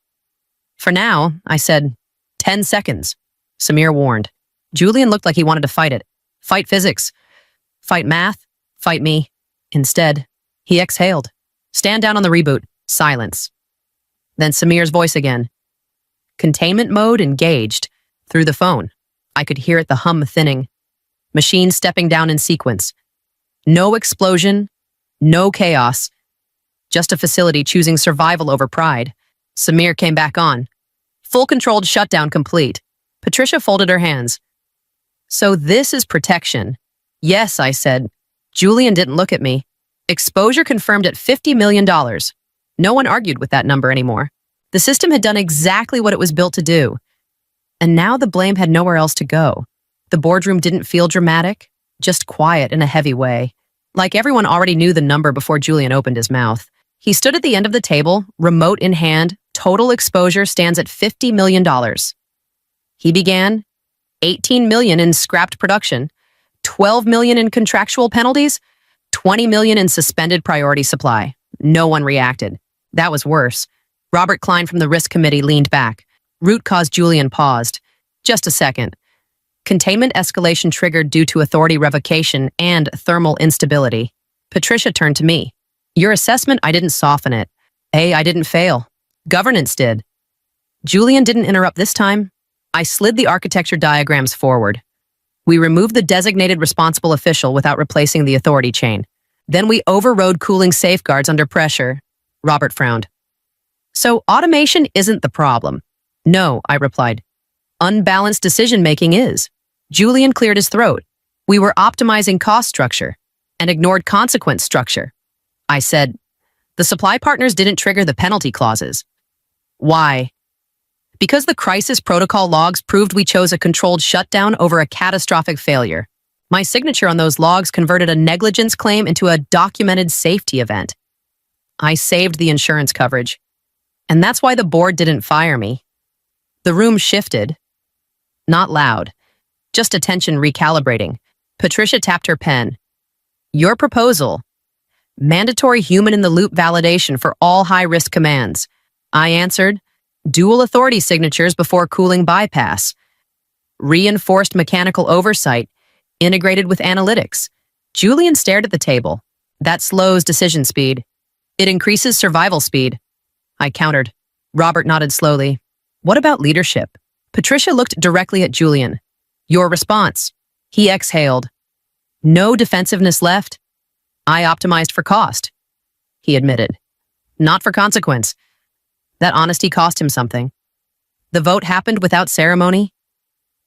For now, I said, 10 seconds. Samir warned. Julian looked like he wanted to fight it. Fight physics. Fight math. Fight me. Instead, he exhaled. Stand down on the reboot. Silence. Then Samir's voice again. Containment mode engaged. Through the phone. I could hear it, the hum thinning. Machine stepping down in sequence. No explosion. No chaos. Just a facility choosing survival over pride. Samir came back on. Full controlled shutdown complete. Patricia folded her hands. So this is protection. Yes, I said. Julian didn't look at me. Exposure confirmed at $50 million. No one argued with that number anymore. The system had done exactly what it was built to do. And now the blame had nowhere else to go. The boardroom didn't feel dramatic, just quiet in a heavy way. Like everyone already knew the number before Julian opened his mouth. He stood at the end of the table, remote in hand. Total exposure stands at $50 million. He began, 18 million in scrapped production, 12 million in contractual penalties, 20 million in suspended priority supply. No one reacted. That was worse. Robert Klein from the risk committee leaned back. Root cause. Julian paused. Just a second. Containment escalation triggered due to authority revocation and thermal instability. Patricia turned to me. Your assessment, I didn't soften it. I didn't fail. Governance did. Julian didn't interrupt this time. I slid the architecture diagrams forward. We removed the designated responsible official without replacing the authority chain. Then we overrode cooling safeguards under pressure. Robert frowned. So automation isn't the problem. No, I replied. Unbalanced decision-making is. Julian cleared his throat. We were optimizing cost structure and ignored consequence structure. I said, the supply partners didn't trigger the penalty clauses. Why? Because the crisis protocol logs proved we chose a controlled shutdown over a catastrophic failure. My signature on those logs converted a negligence claim into a documented safety event. I saved the insurance coverage. And that's why the board didn't fire me. The room shifted. Not loud. Just attention recalibrating. Patricia tapped her pen. Your proposal. Mandatory human-in-the-loop validation for all high-risk commands. I answered. Dual authority signatures before cooling bypass. Reinforced mechanical oversight, integrated with analytics. Julian stared at the table. That slows decision speed. It increases survival speed. I countered. Robert nodded slowly. What about leadership? Patricia looked directly at Julian. Your response. He exhaled. No defensiveness left. I optimized for cost. He admitted. Not for consequence. That honesty cost him something. The vote happened without ceremony.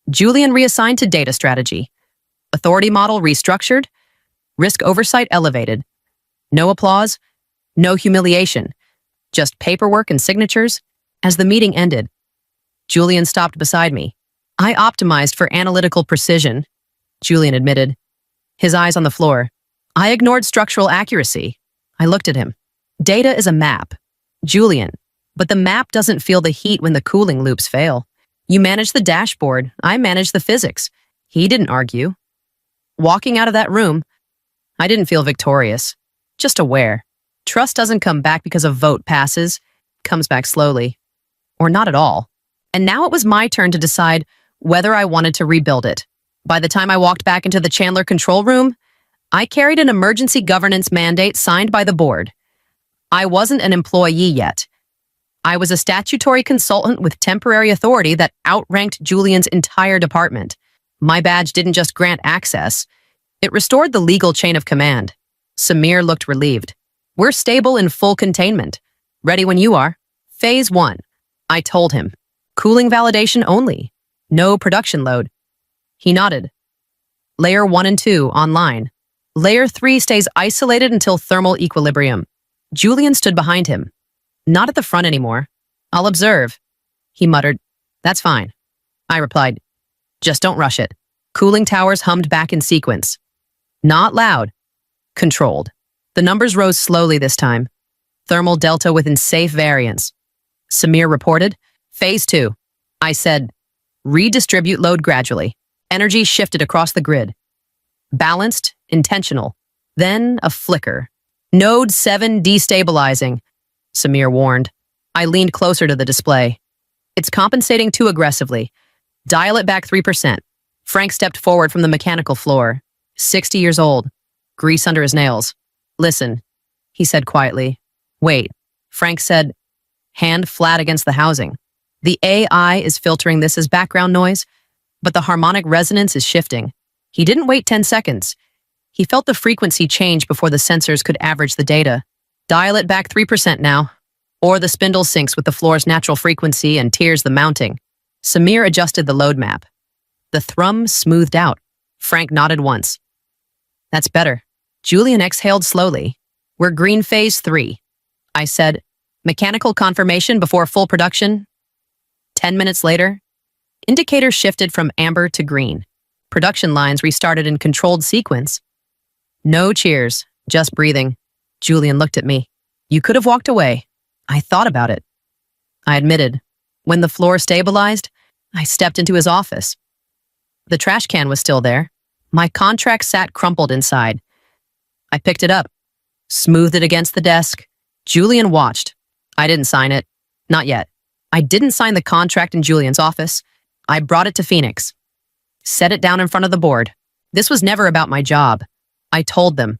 Julian reassigned to data strategy. Authority model restructured. Risk oversight elevated. No applause. No humiliation. Just paperwork and signatures. As the meeting ended, Julian stopped beside me. I optimized for analytical precision, Julian admitted, his eyes on the floor. I ignored structural accuracy. I looked at him. Data is a map, Julian, but the map doesn't feel the heat when the cooling loops fail. You manage the dashboard, I manage the physics. He didn't argue. Walking out of that room, I didn't feel victorious, just aware. Trust doesn't come back because a vote passes, it comes back slowly. Or not at all. And now it was my turn to decide whether I wanted to rebuild it. By the time I walked back into the Chandler control room, I carried an emergency governance mandate signed by the board. I wasn't an employee yet. I was a statutory consultant with temporary authority that outranked Julian's entire department. My badge didn't just grant access, it restored the legal chain of command. Samir looked relieved. We're stable in full containment. Ready when you are. Phase 1. I told him. Cooling validation only. No production load. He nodded. Layer 1 and 2 online. Layer 3 stays isolated until thermal equilibrium. Julian stood behind him. Not at the front anymore. I'll observe. He muttered. That's fine. I replied. Just don't rush it. Cooling towers hummed back in sequence. Not loud. Controlled. The numbers rose slowly this time. Thermal delta within safe variance. Samir reported. Phase 2. I said, redistribute load gradually. Energy shifted across the grid. Balanced, intentional. Then a flicker. Node 7 destabilizing. Samir warned. I leaned closer to the display. It's compensating too aggressively. Dial it back 3%. Frank stepped forward from the mechanical floor. 60 years old. Grease under his nails. Listen, he said quietly. Wait, Frank said, hand flat against the housing. The AI is filtering this as background noise, but the harmonic resonance is shifting. He didn't wait 10 seconds. He felt the frequency change before the sensors could average the data. Dial it back 3% now, or the spindle syncs with the floor's natural frequency and tears the mounting. Samir adjusted the load map. The thrum smoothed out. Frank nodded once. That's better. Julian exhaled slowly. We're green phase 3. I said, mechanical confirmation before full production. 10 minutes later, indicators shifted from amber to green. Production lines restarted in controlled sequence. No cheers, just breathing. Julian looked at me. You could have walked away. I thought about it. I admitted. When the floor stabilized, I stepped into his office. The trash can was still there. My contract sat crumpled inside. I picked it up, smoothed it against the desk. Julian watched. I didn't sign it. Not yet. I didn't sign the contract in Julian's office. I brought it to Phoenix. Set it down in front of the board. This was never about my job. I told them.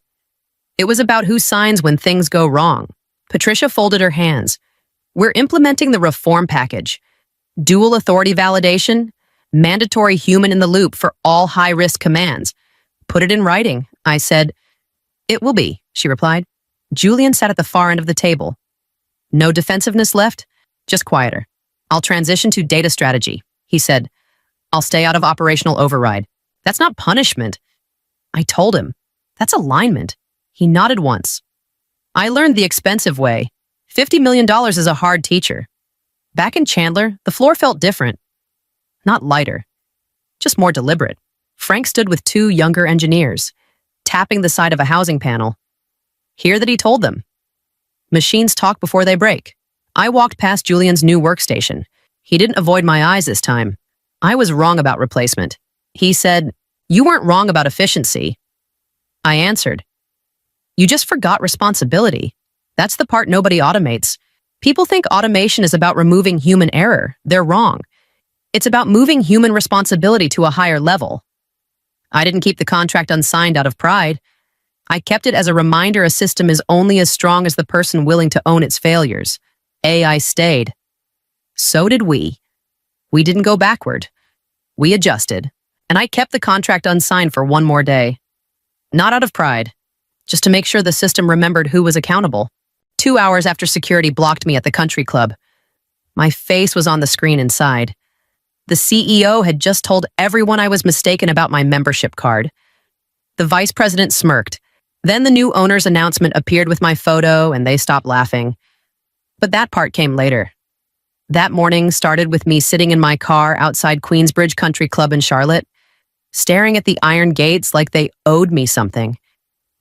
It was about who signs when things go wrong. Patricia folded her hands. We're implementing the reform package. Dual authority validation, mandatory human-in-the-loop for all high-risk commands. Put it in writing, I said. It will be, she replied. Julian sat at the far end of the table. No defensiveness left, just quieter. I'll transition to data strategy, he said. I'll stay out of operational override. That's not punishment. I told him. That's alignment. He nodded once. I learned the expensive way. $50 million is a hard teacher. Back in Chandler, the floor felt different. Not lighter, just more deliberate. Frank stood with two younger engineers, tapping the side of a housing panel. Hear that he told them. Machines talk before they break. I walked past Julian's new workstation. He didn't avoid my eyes this time. I was wrong about replacement. He said, "You weren't wrong about efficiency." I answered, "You just forgot responsibility. That's the part nobody automates. People think automation is about removing human error. They're wrong. It's about moving human responsibility to a higher level." I didn't keep the contract unsigned out of pride. I kept it as a reminder a system is only as strong as the person willing to own its failures. AI stayed. So did we. We didn't go backward. We adjusted, and I kept the contract unsigned for one more day. Not out of pride, just to make sure the system remembered who was accountable. 2 hours after security blocked me at the country club, my face was on the screen inside. The CEO had just told everyone I was mistaken about my membership card. The vice president smirked. Then the new owner's announcement appeared with my photo, and they stopped laughing. But that part came later. That morning started with me sitting in my car outside Queensbridge Country Club in Charlotte, staring at the iron gates like they owed me something.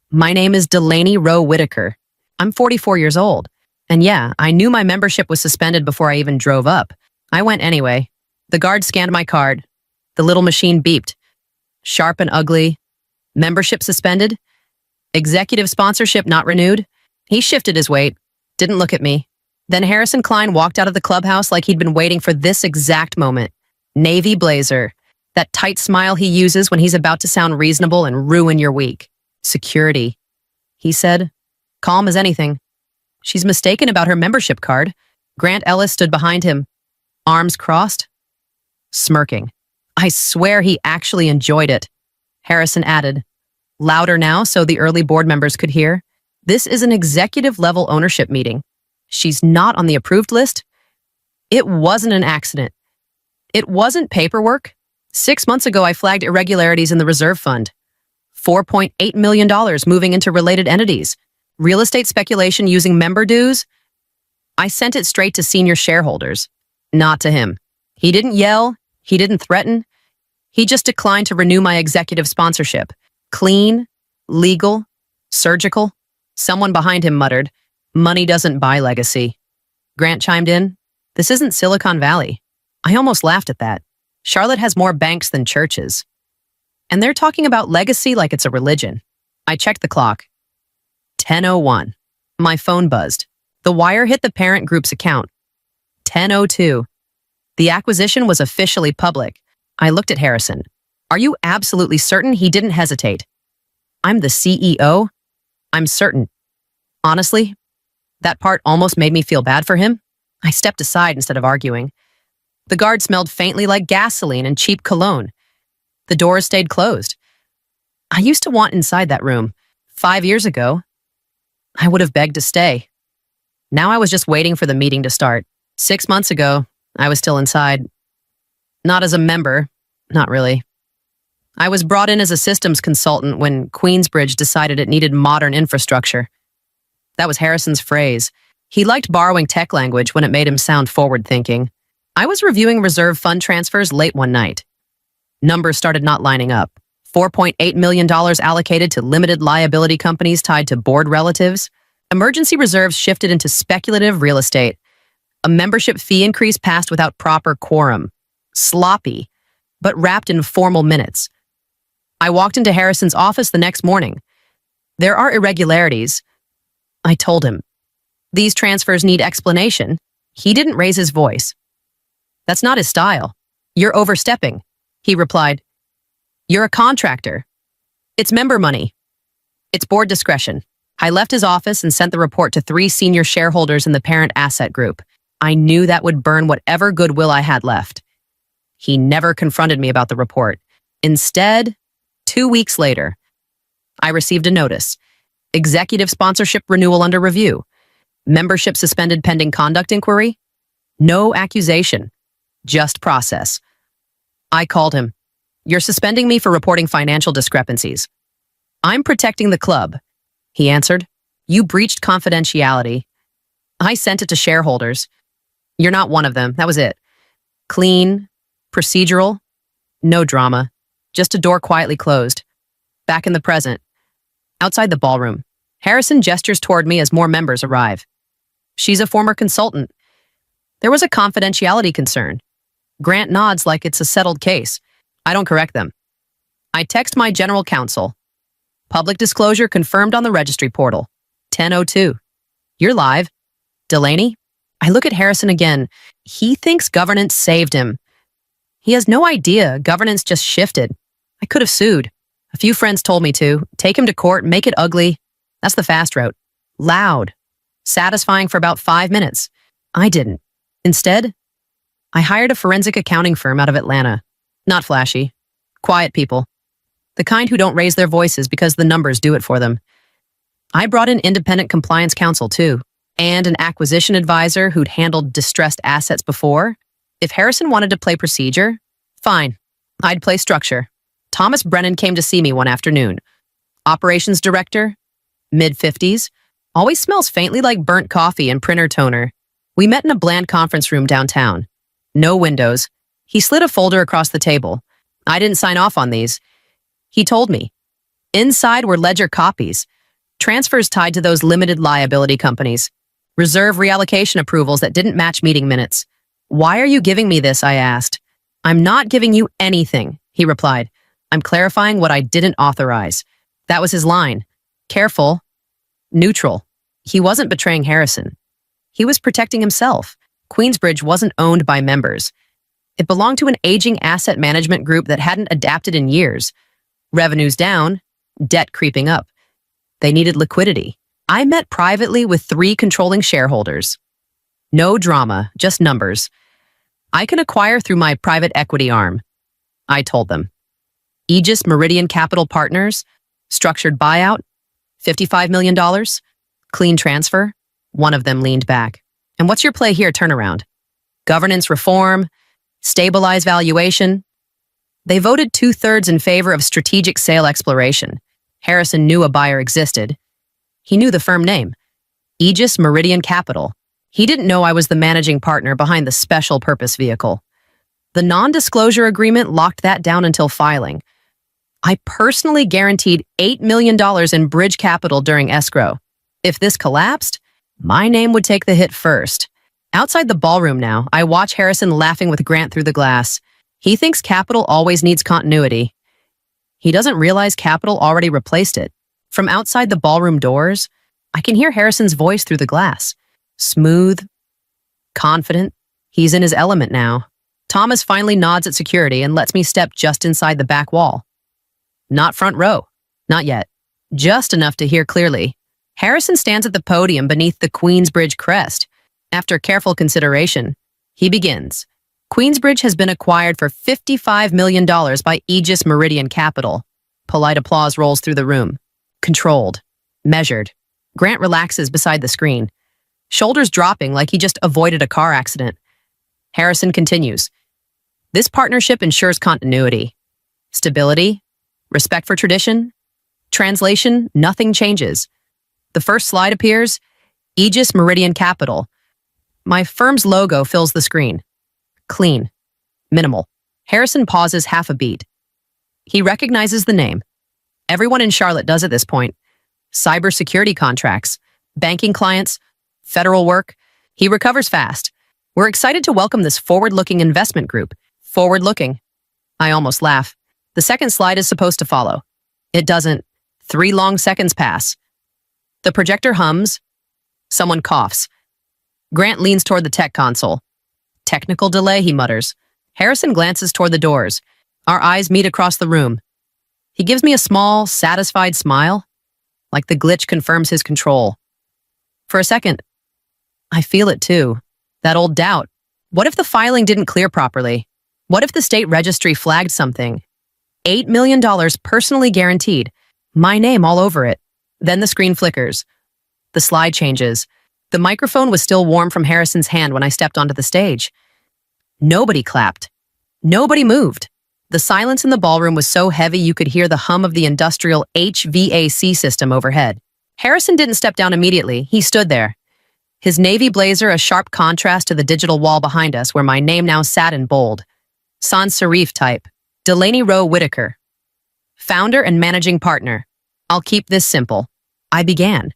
My name is Delaney Rowe Whitaker. I'm 44 years old. And yeah, I knew my membership was suspended before I even drove up. I went anyway. The guard scanned my card. The little machine beeped. Sharp and ugly. Membership suspended. Executive sponsorship not renewed. He shifted his weight. Didn't look at me. Then Harrison Klein walked out of the clubhouse like he'd been waiting for this exact moment. Navy blazer. That tight smile he uses when he's about to sound reasonable and ruin your week. Security. He said, calm as anything. She's mistaken about her membership card. Grant Ellis stood behind him, arms crossed, smirking. I swear he actually enjoyed it. Harrison added, louder now so the early board members could hear. This is an executive-level ownership meeting. She's not on the approved list. It wasn't an accident. It wasn't paperwork. 6 months ago, I flagged irregularities in the reserve fund. $4.8 million moving into related entities. Real estate speculation using member dues. I sent it straight to senior shareholders, not to him. He didn't yell. He didn't threaten. He just declined to renew my executive sponsorship. Clean, legal, surgical. Someone behind him muttered, money doesn't buy legacy. Grant chimed in, this isn't Silicon Valley. I almost laughed at that. Charlotte has more banks than churches. And they're talking about legacy like it's a religion. I checked the clock. 10:01. My phone buzzed. The wire hit the parent group's account. 10:02. The acquisition was officially public. I looked at Harrison. Are you absolutely certain? He didn't hesitate. I'm the CEO? I'm certain. Honestly, that part almost made me feel bad for him. I stepped aside instead of arguing. The guard smelled faintly like gasoline and cheap cologne. The doors stayed closed. I used to want inside that room. 5 years ago, I would have begged to stay. Now I was just waiting for the meeting to start. 6 months ago, I was still inside. Not as a member, not really. I was brought in as a systems consultant when Queensbridge decided it needed modern infrastructure. That was Harrison's phrase. He liked borrowing tech language when it made him sound forward-thinking. I was reviewing reserve fund transfers late one night. Numbers started not lining up. $4.8 million allocated to limited liability companies tied to board relatives. Emergency reserves shifted into speculative real estate. A membership fee increase passed without proper quorum. Sloppy, but wrapped in formal minutes. I walked into Harrison's office the next morning. There are irregularities. I told him. These transfers need explanation. He didn't raise his voice. That's not his style. You're overstepping, he replied. You're a contractor. It's member money. It's board discretion. I left his office and sent the report to 3 senior shareholders in the parent asset group. I knew that would burn whatever goodwill I had left. He never confronted me about the report. Instead, 2 weeks later, I received a notice. Executive sponsorship renewal under review. Membership suspended pending conduct inquiry. No accusation. Just process. I called him. You're suspending me for reporting financial discrepancies. I'm protecting the club, he answered. You breached confidentiality. I sent it to shareholders. You're not one of them. That was it. Clean, procedural, no drama. Just a door quietly closed. Back in the present. Outside the ballroom, Harrison gestures toward me as more members arrive. She's a former consultant. There was a confidentiality concern. Grant nods like it's a settled case. I don't correct them. I text my general counsel. Public disclosure confirmed on the registry portal. 10:02. You're live. Delaney? I look at Harrison again. He thinks governance saved him. He has no idea governance just shifted. I could have sued. A few friends told me to. Take him to court, make it ugly. That's the fast route. Loud. Satisfying for about 5 minutes. I didn't. Instead, I hired a forensic accounting firm out of Atlanta. Not flashy. Quiet people. The kind who don't raise their voices because the numbers do it for them. I brought in independent compliance counsel too, and an acquisition advisor who'd handled distressed assets before. If Harrison wanted to play procedure, fine. I'd play structure. Thomas Brennan came to see me one afternoon. Operations director, mid-50s, always smells faintly like burnt coffee and printer toner. We met in a bland conference room downtown. No windows. He slid a folder across the table. I didn't sign off on these. He told me. Inside were ledger copies, transfers tied to those limited liability companies, reserve reallocation approvals that didn't match meeting minutes. Why are you giving me this? I asked. I'm not giving you anything, he replied. I'm clarifying what I didn't authorize. That was his line. Careful. Neutral. He wasn't betraying Harrison. He was protecting himself. Queensbridge wasn't owned by members. It belonged to an aging asset management group that hadn't adapted in years. Revenues down, debt creeping up. They needed liquidity. I met privately with 3 controlling shareholders. No drama, just numbers. I can acquire through my private equity arm. I told them. Aegis Meridian Capital Partners, structured buyout, $55 million, clean transfer. One of them leaned back. And what's your play here, turnaround? Governance reform, stabilize valuation. They voted 2/3 in favor of strategic sale exploration. Harrison knew a buyer existed. He knew the firm name, Aegis Meridian Capital. He didn't know I was the managing partner behind the special purpose vehicle. The non-disclosure agreement locked that down until filing. I personally guaranteed $8 million in bridge capital during escrow. If this collapsed, my name would take the hit first. Outside the ballroom now, I watch Harrison laughing with Grant through the glass. He thinks capital always needs continuity. He doesn't realize capital already replaced it. From outside the ballroom doors, I can hear Harrison's voice through the glass. Smooth, confident. He's in his element now. Thomas finally nods at security and lets me step just inside the back wall. Not front row. Not yet. Just enough to hear clearly. Harrison stands at the podium beneath the Queensbridge crest. After careful consideration, he begins. Queensbridge has been acquired for $55 million by Aegis Meridian Capital. Polite applause rolls through the room. Controlled. Measured. Grant relaxes beside the screen, shoulders dropping like he just avoided a car accident. Harrison continues. This partnership ensures continuity, stability, respect for tradition. Translation, nothing changes. The first slide appears, Aegis Meridian Capital. My firm's logo fills the screen. Clean. Minimal. Harrison pauses half a beat. He recognizes the name. Everyone in Charlotte does at this point. Cybersecurity contracts, banking clients, federal work. He recovers fast. We're excited to welcome this forward-looking investment group. Forward-looking. I almost laugh. The second slide is supposed to follow. It doesn't. 3 long seconds pass. The projector hums. Someone coughs. Grant leans toward the tech console. Technical delay, he mutters. Harrison glances toward the doors. Our eyes meet across the room. He gives me a small, satisfied smile, like the glitch confirms his control. For a second, I feel it too. That old doubt. What if the filing didn't clear properly? What if the state registry flagged something? $8 million personally guaranteed. My name all over it. Then the screen flickers. The slide changes. The microphone was still warm from Harrison's hand when I stepped onto the stage. Nobody clapped. Nobody moved. The silence in the ballroom was so heavy you could hear the hum of the industrial HVAC system overhead. Harrison didn't step down immediately. He stood there. his navy blazer a sharp contrast to the digital wall behind us where my name now sat in bold. Sans serif type. Delaney Rowe Whitaker. Founder and managing partner. I'll keep this simple. I began.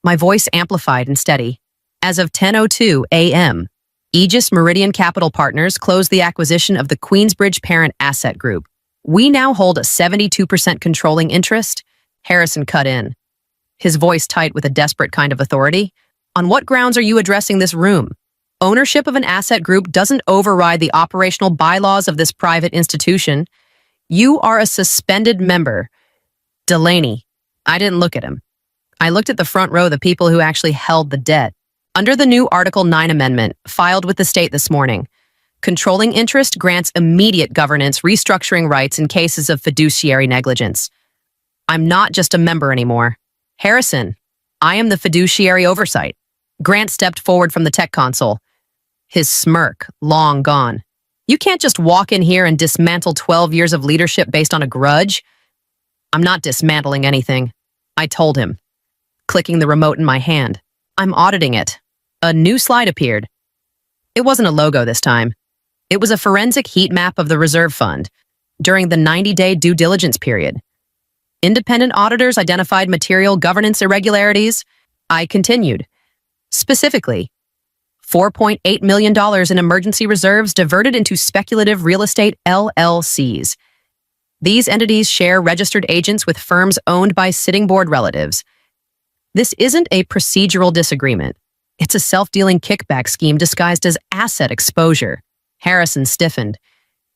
My voice amplified and steady. As of 10:02 a.m., Aegis Meridian Capital Partners closed the acquisition of the Queensbridge Parent Asset Group. We now hold a 72% controlling interest. Harrison cut in, his voice tight with a desperate kind of authority. On what grounds are you addressing this room? Ownership of an asset group doesn't override the operational bylaws of this private institution. You are a suspended member. Delaney. I didn't look at him. I looked at the front row, the people who actually held the debt. Under the new Article 9 amendment, filed with the state this morning, controlling interest grants immediate governance, restructuring rights in cases of fiduciary negligence. I'm not just a member anymore. Harrison, I am the fiduciary oversight. Grant stepped forward from the tech console, his smirk long gone. You can't just walk in here and dismantle 12 years of leadership based on a grudge. I'm not dismantling anything, I told him, clicking the remote in my hand. I'm auditing it. A new slide appeared. It wasn't a logo this time. It was a forensic heat map of the reserve fund during the 90-day due diligence period. Independent auditors identified material governance irregularities. I continued. Specifically, $4.8 million in emergency reserves diverted into speculative real estate LLCs. These entities share registered agents with firms owned by sitting board relatives. This isn't a procedural disagreement. It's a self-dealing kickback scheme disguised as asset exposure. Harrison stiffened,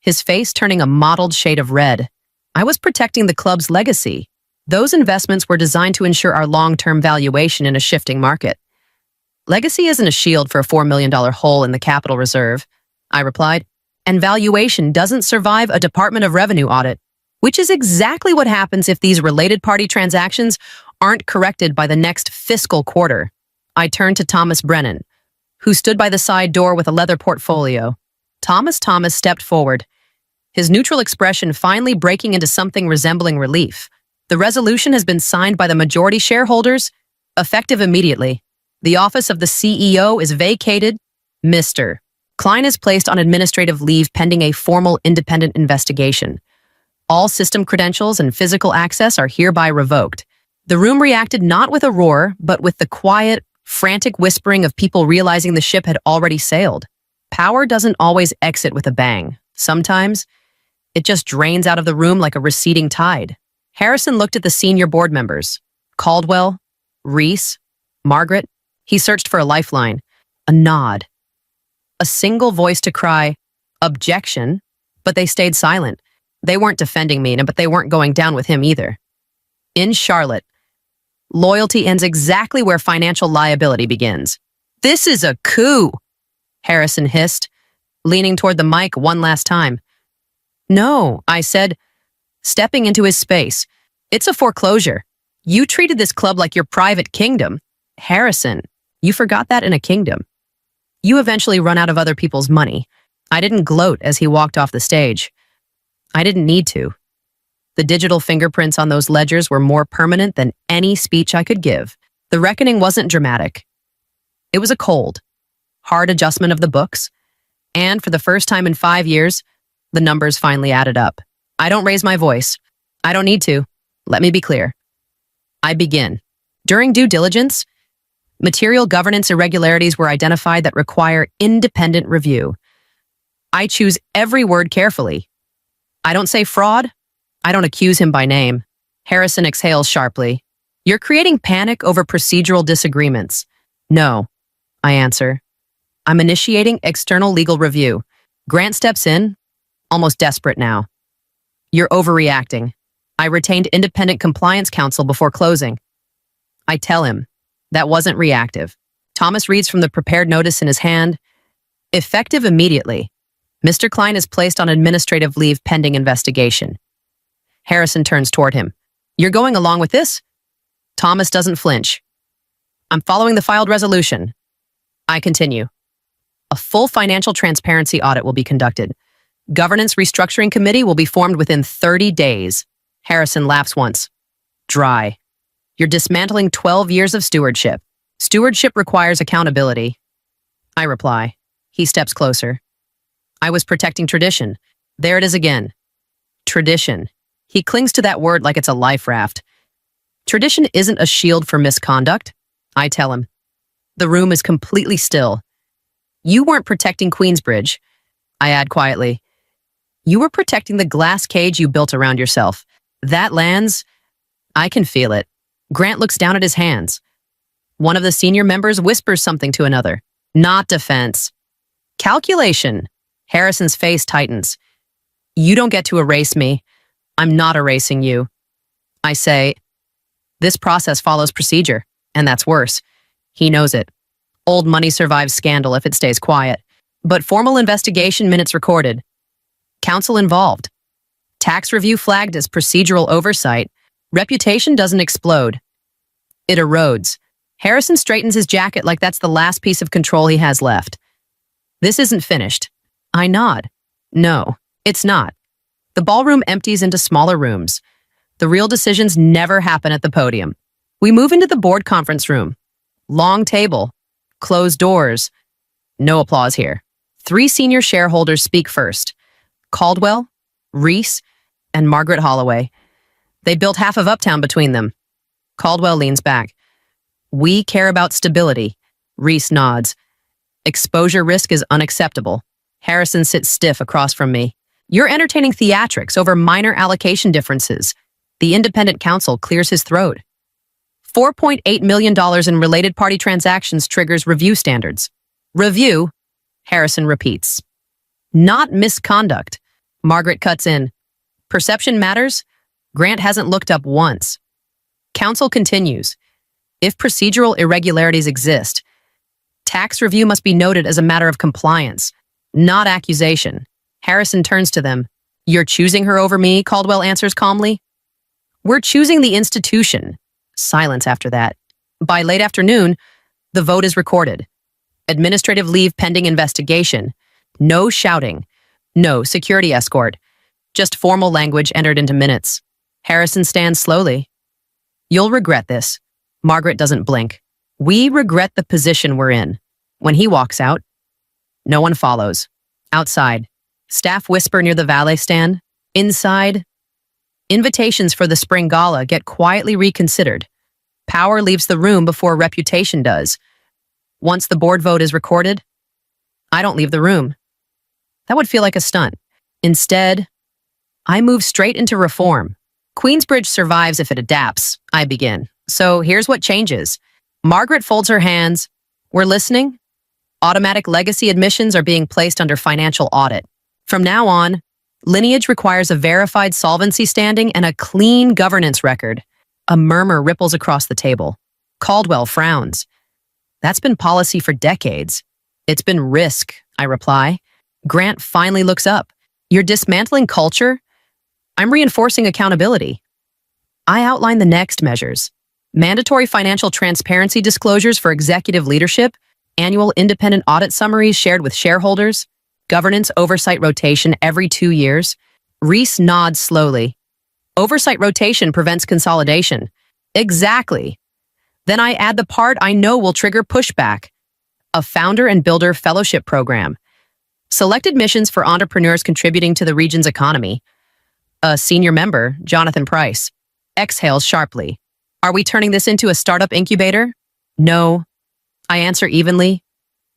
his face turning a mottled shade of red. I was protecting the club's legacy. Those investments were designed to ensure our long-term valuation in a shifting market. Legacy isn't a shield for a $4 million hole in the capital reserve, I replied, and valuation doesn't survive a Department of Revenue audit, which is exactly what happens if these related party transactions aren't corrected by the next fiscal quarter. I turned to Thomas Brennan, who stood by the side door with a leather portfolio. Thomas stepped forward, his neutral expression finally breaking into something resembling relief. The resolution has been signed by the majority shareholders, effective immediately. The office of the CEO is vacated. Mr. Klein is placed on administrative leave pending a formal independent investigation. All system credentials and physical access are hereby revoked. The room reacted not with a roar, but with the quiet, frantic whispering of people realizing the ship had already sailed. Power doesn't always exit with a bang. Sometimes, it just drains out of the room like a receding tide. Harrison looked at the senior board members. Caldwell, Reese, Margaret. He searched for a lifeline, a nod, a single voice to cry, objection, but they stayed silent. They weren't defending me, but they weren't going down with him either. In Charlotte, loyalty ends exactly where financial liability begins. This is a coup, Harrison hissed, leaning toward the mic one last time. No, I said, stepping into his space. It's a foreclosure. You treated this club like your private kingdom. Harrison, you forgot that in a kingdom. You eventually run out of other people's money. I didn't gloat as he walked off the stage. I didn't need to. The digital fingerprints on those ledgers were more permanent than any speech I could give. The reckoning wasn't dramatic. It was a cold, hard adjustment of the books, and for the first time in 5 years, the numbers finally added up. I don't raise my voice. I don't need to. Let me be clear. I begin. During due diligence, material governance irregularities were identified that require independent review. I choose every word carefully. I don't say fraud. I don't accuse him by name. Harrison exhales sharply. You're creating panic over procedural disagreements. No, I answer. I'm initiating external legal review. Grant steps in, almost desperate now. You're overreacting. I retained independent compliance counsel before closing. I tell him, that wasn't reactive. Thomas reads from the prepared notice in his hand. Effective immediately. Mr. Klein is placed on administrative leave pending investigation. Harrison turns toward him. You're going along with this? Thomas doesn't flinch. I'm following the filed resolution. I continue. A full financial transparency audit will be conducted. Governance restructuring committee will be formed within 30 days. Harrison laughs once. Dry. You're dismantling 12 years of stewardship. Stewardship requires accountability. I reply. He steps closer. I was protecting tradition. There it is again. Tradition. He clings to that word like it's a life raft. Tradition isn't a shield for misconduct. I tell him. The room is completely still. You weren't protecting Queensbridge. I add quietly. You were protecting the glass cage you built around yourself. That lands. I can feel it. Grant looks down at his hands. One of the senior members whispers something to another. Not defense. Calculation. Harrison's face tightens. You don't get to erase me. I'm not erasing you. I say, this process follows procedure, and that's worse. He knows it. Old money survives scandal if it stays quiet. But formal investigation minutes recorded. Counsel involved. Tax review flagged as procedural oversight. Reputation doesn't explode. It erodes. Harrison straightens his jacket like that's the last piece of control he has left. This isn't finished. I nod. No, it's not. The ballroom empties into smaller rooms. The real decisions never happen at the podium. We move into the board conference room. Long table. Closed doors. No applause here. 3 senior shareholders speak first. Caldwell, Reese, and Margaret Holloway. They built half of Uptown between them. Caldwell leans back. We care about stability. Reese nods. Exposure risk is unacceptable. Harrison sits stiff across from me. You're entertaining theatrics over minor allocation differences. The independent counsel clears his throat. $4.8 million in related party transactions triggers review standards. Review, Harrison repeats. Not misconduct. Margaret cuts in. Perception matters? Grant hasn't looked up once. Counsel continues. If procedural irregularities exist, tax review must be noted as a matter of compliance, not accusation. Harrison turns to them. You're choosing her over me, Caldwell answers calmly. We're choosing the institution. Silence after that. By late afternoon, the vote is recorded. Administrative leave pending investigation. No shouting. No security escort. Just formal language entered into minutes. Harrison stands slowly. You'll regret this. Margaret doesn't blink. We regret the position we're in. When he walks out, no one follows. Outside, staff whisper near the valet stand. Inside, invitations for the spring gala get quietly reconsidered. Power leaves the room before reputation does. Once the board vote is recorded, I don't leave the room. That would feel like a stunt. Instead, I move straight into reform. Queensbridge survives if it adapts, I begin. So here's what changes. Margaret folds her hands. We're listening. Automatic legacy admissions are being placed under financial audit. From now on, lineage requires a verified solvency standing and a clean governance record. A murmur ripples across the table. Caldwell frowns. That's been policy for decades. It's been risk, I reply. Grant finally looks up. You're dismantling culture? I'm reinforcing accountability. I outline the next measures. Mandatory financial transparency disclosures for executive leadership, annual independent audit summaries shared with shareholders, governance oversight rotation every 2 years. Reese nods slowly. Oversight rotation prevents consolidation. Exactly. Then I add the part I know will trigger pushback. A founder and builder fellowship program. Select admissions for entrepreneurs contributing to the region's economy. A senior member, Jonathan Price, exhales sharply. Are we turning this into a startup incubator? No. I answer evenly.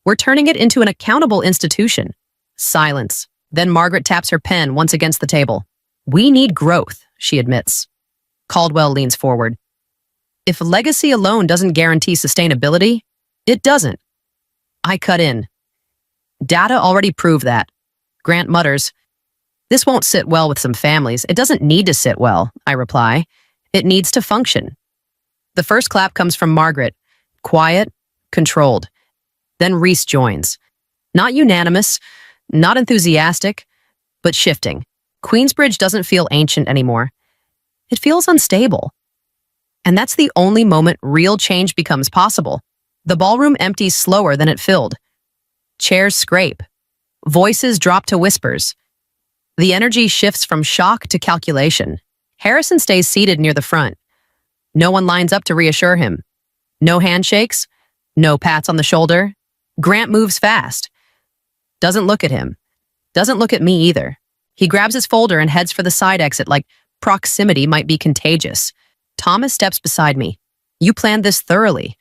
We're turning it into an accountable institution. Silence. Then Margaret taps her pen once against the table. We need growth, she admits. Caldwell leans forward. If legacy alone doesn't guarantee sustainability, it doesn't. I cut in. Data already prove that. Grant mutters. This won't sit well with some families. It doesn't need to sit well, I reply. It needs to function. The first clap comes from Margaret. Quiet, controlled. Then Reese joins. Not unanimous, not enthusiastic, but shifting. Queensbridge doesn't feel ancient anymore. It feels unstable. And that's the only moment real change becomes possible. The ballroom empties slower than it filled. Chairs scrape. Voices drop to whispers. The energy shifts from shock to calculation. Harrison stays seated near the front. No one lines up to reassure him. No handshakes, No pats on the shoulder. Grant moves fast. Doesn't look at him. Doesn't look at me either. He grabs his folder and heads for the side exit like proximity might be contagious. Thomas steps beside me. You planned this thoroughly.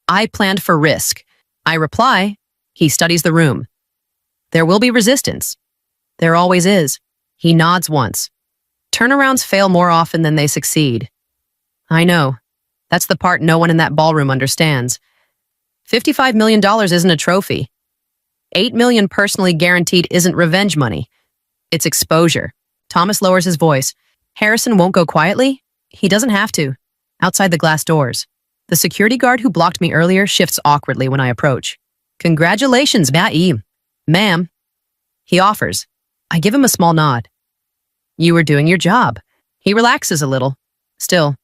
I planned for risk. I reply. He studies the room. There will be resistance. There always is. He nods once. Turnarounds fail more often than they succeed. I know. That's the part no one in that ballroom understands. $55 million isn't a trophy. $8 million personally guaranteed isn't revenge money. It's exposure. Thomas lowers his voice. Harrison won't go quietly? He doesn't have to. Outside the glass doors. The security guard who blocked me earlier shifts awkwardly when I approach. Congratulations, ma'am. He offers. I give him a small nod. You were doing your job. He relaxes a little. Still,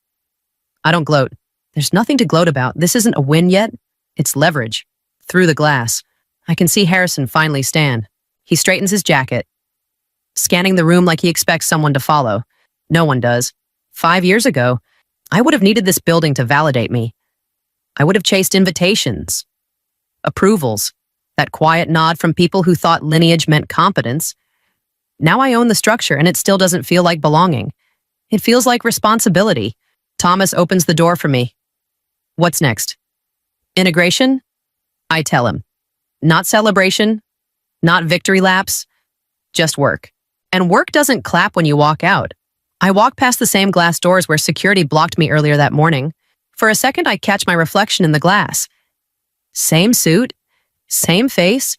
I don't gloat. There's nothing to gloat about. This isn't a win yet. It's leverage. Through the glass, I can see Harrison finally stand. He straightens his jacket, scanning the room like he expects someone to follow. No one does. 5 years ago, I would have needed this building to validate me. I would have chased invitations, approvals, that quiet nod from people who thought lineage meant competence. Now I own the structure and it still doesn't feel like belonging. It feels like responsibility. Thomas opens the door for me. What's next? Integration? I tell him. Not celebration, not victory laps, just work. And work doesn't clap when you walk out. I walk past the same glass doors where security blocked me earlier that morning. For a second, I catch my reflection in the glass. Same suit, same face,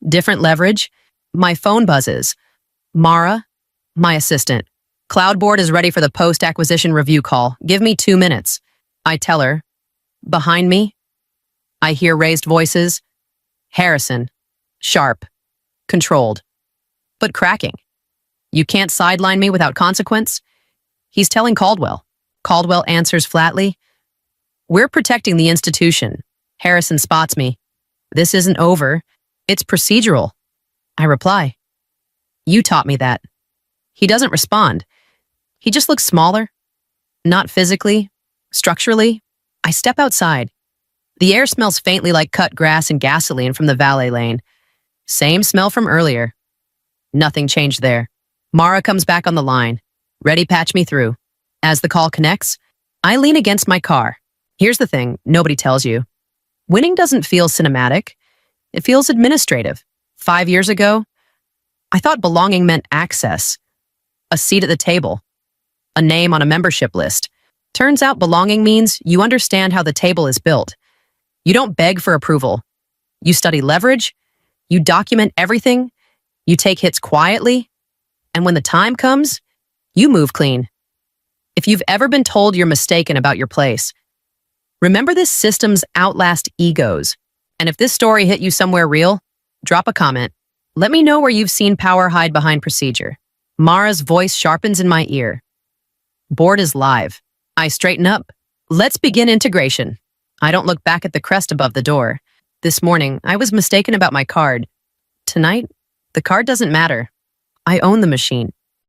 different leverage. My phone buzzes. Mara, my assistant. Cloudboard is ready for the post-acquisition review call. Give me 2 minutes. I tell her. Behind me, I hear raised voices. Harrison. Sharp. Controlled. But cracking. You can't sideline me without consequence. He's telling Caldwell. Caldwell answers flatly. We're protecting the institution. Harrison spots me. This isn't over. It's procedural. I reply. You taught me that. He doesn't respond. He just looks smaller. Not physically, structurally. I step outside. The air smells faintly like cut grass and gasoline from the valet lane. Same smell from earlier. Nothing changed there. Mara comes back on the line. Ready, patch me through. As the call connects, I lean against my car. Here's the thing nobody tells you. Winning doesn't feel cinematic. It feels administrative. 5 years ago, I thought belonging meant access. A seat at the table. A name on a membership list. Turns out belonging means you understand how the table is built. You don't beg for approval. You study leverage. You document everything. You take hits quietly. And when the time comes, you move clean. If you've ever been told you're mistaken about your place, remember this system's outlast egos. And if this story hit you somewhere real, drop a comment. Let me know where you've seen power hide behind procedure. Mara's voice sharpens in my ear. Board is live. I straighten up. Let's begin integration. I don't look back at the crest above the door. This morning, I was mistaken about my card. Tonight, the card doesn't matter. I own the machine.